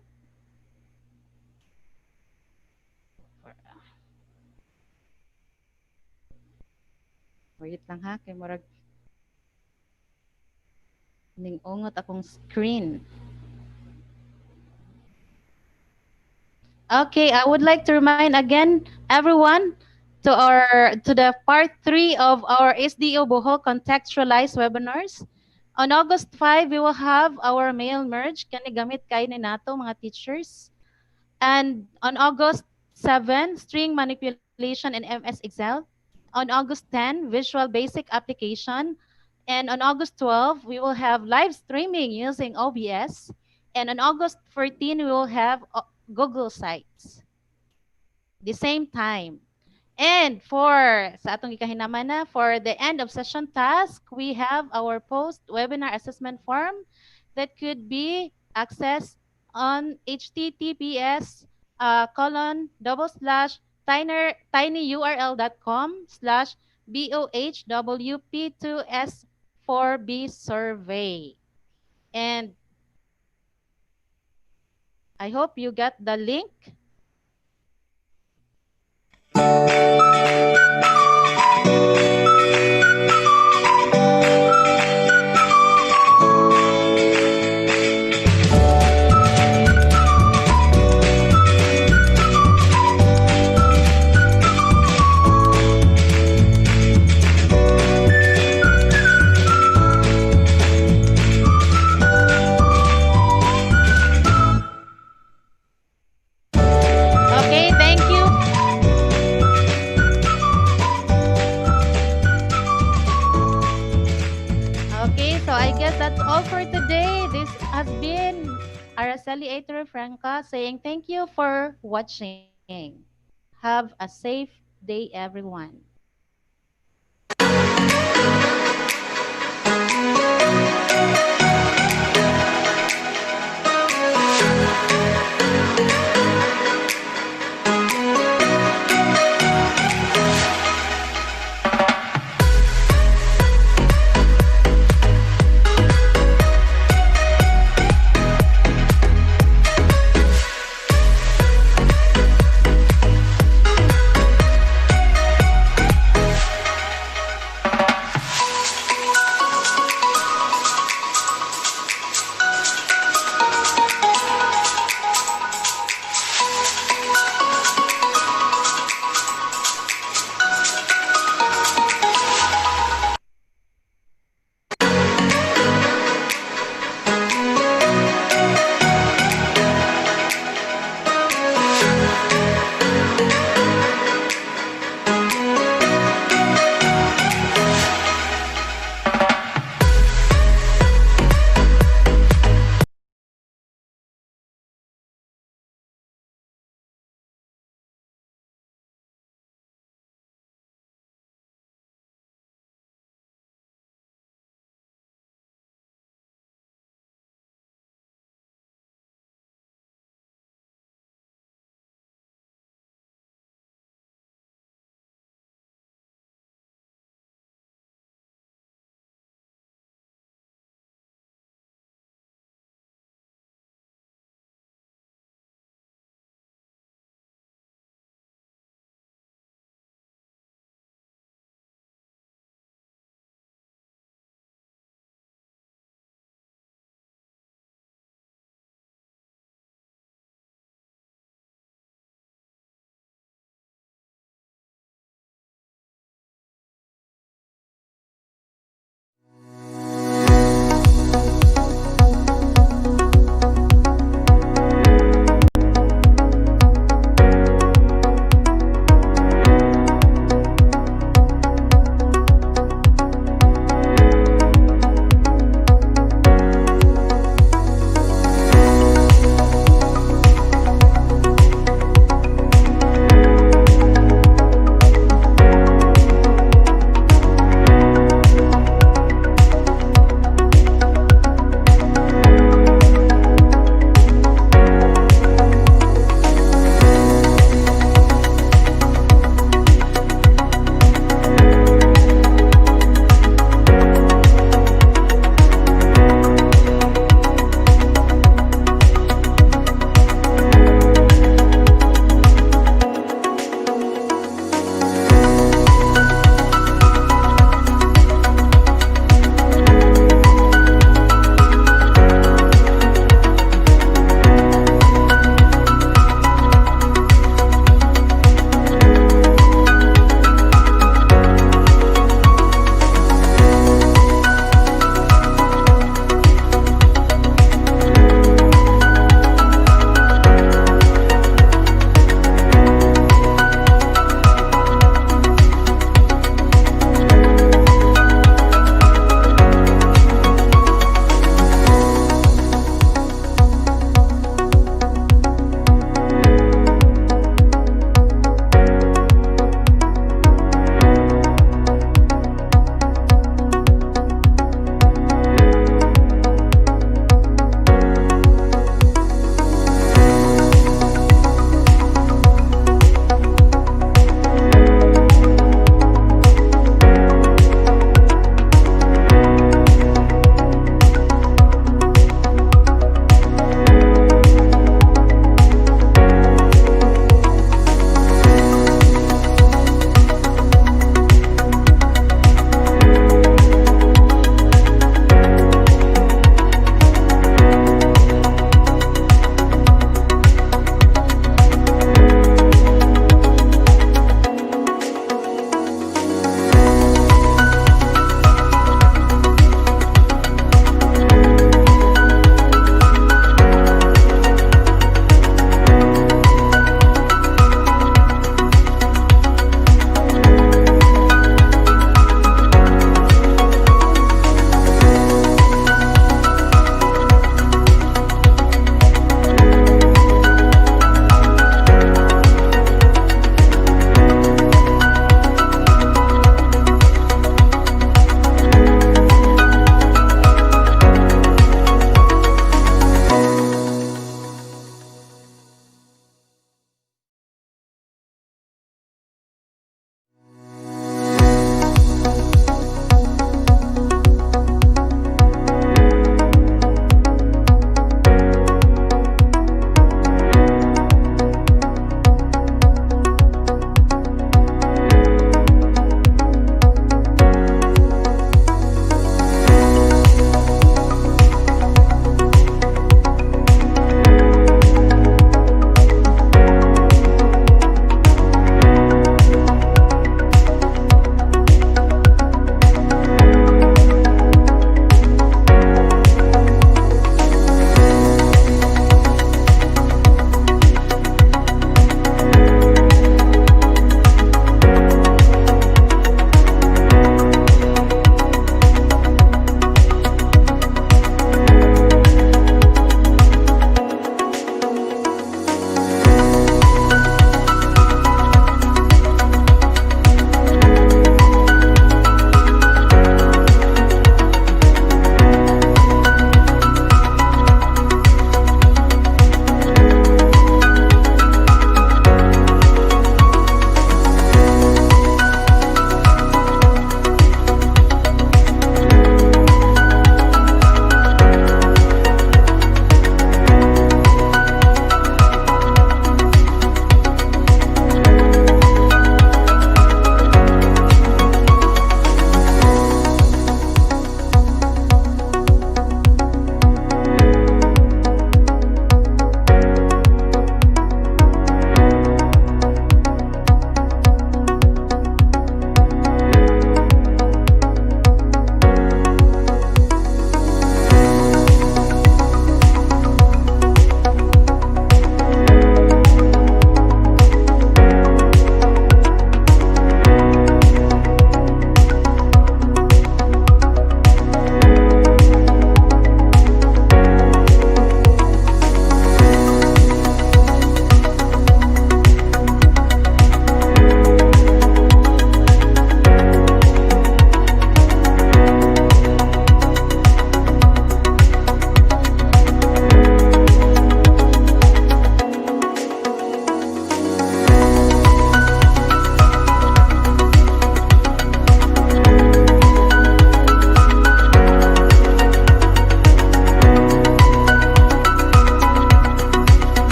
wait lang ha, kay murag ning ungot akong screen. Okay, I would like to remind again everyone to the part 3 of our SDO Bohol contextualized webinars. On August 5, we will have our mail merge kani gamit kay ni nato mga teachers. And on August 7, string manipulation in MS Excel. On August 10, visual basic application. And on August 12, we will have live streaming using OBS. And on August 14, we will have Google Sites. The same time. And sa atong gikahinama na, for the end of session task, we have our post-webinar assessment form that could be accessed on https colon double slash tinyurl.com/bohwp2s4b survey. And I hope you got the link. Okay, thank you. Okay, so I guess that's all for today. This has been Araceli Ater Franca saying thank you for watching. Have a safe day, everyone.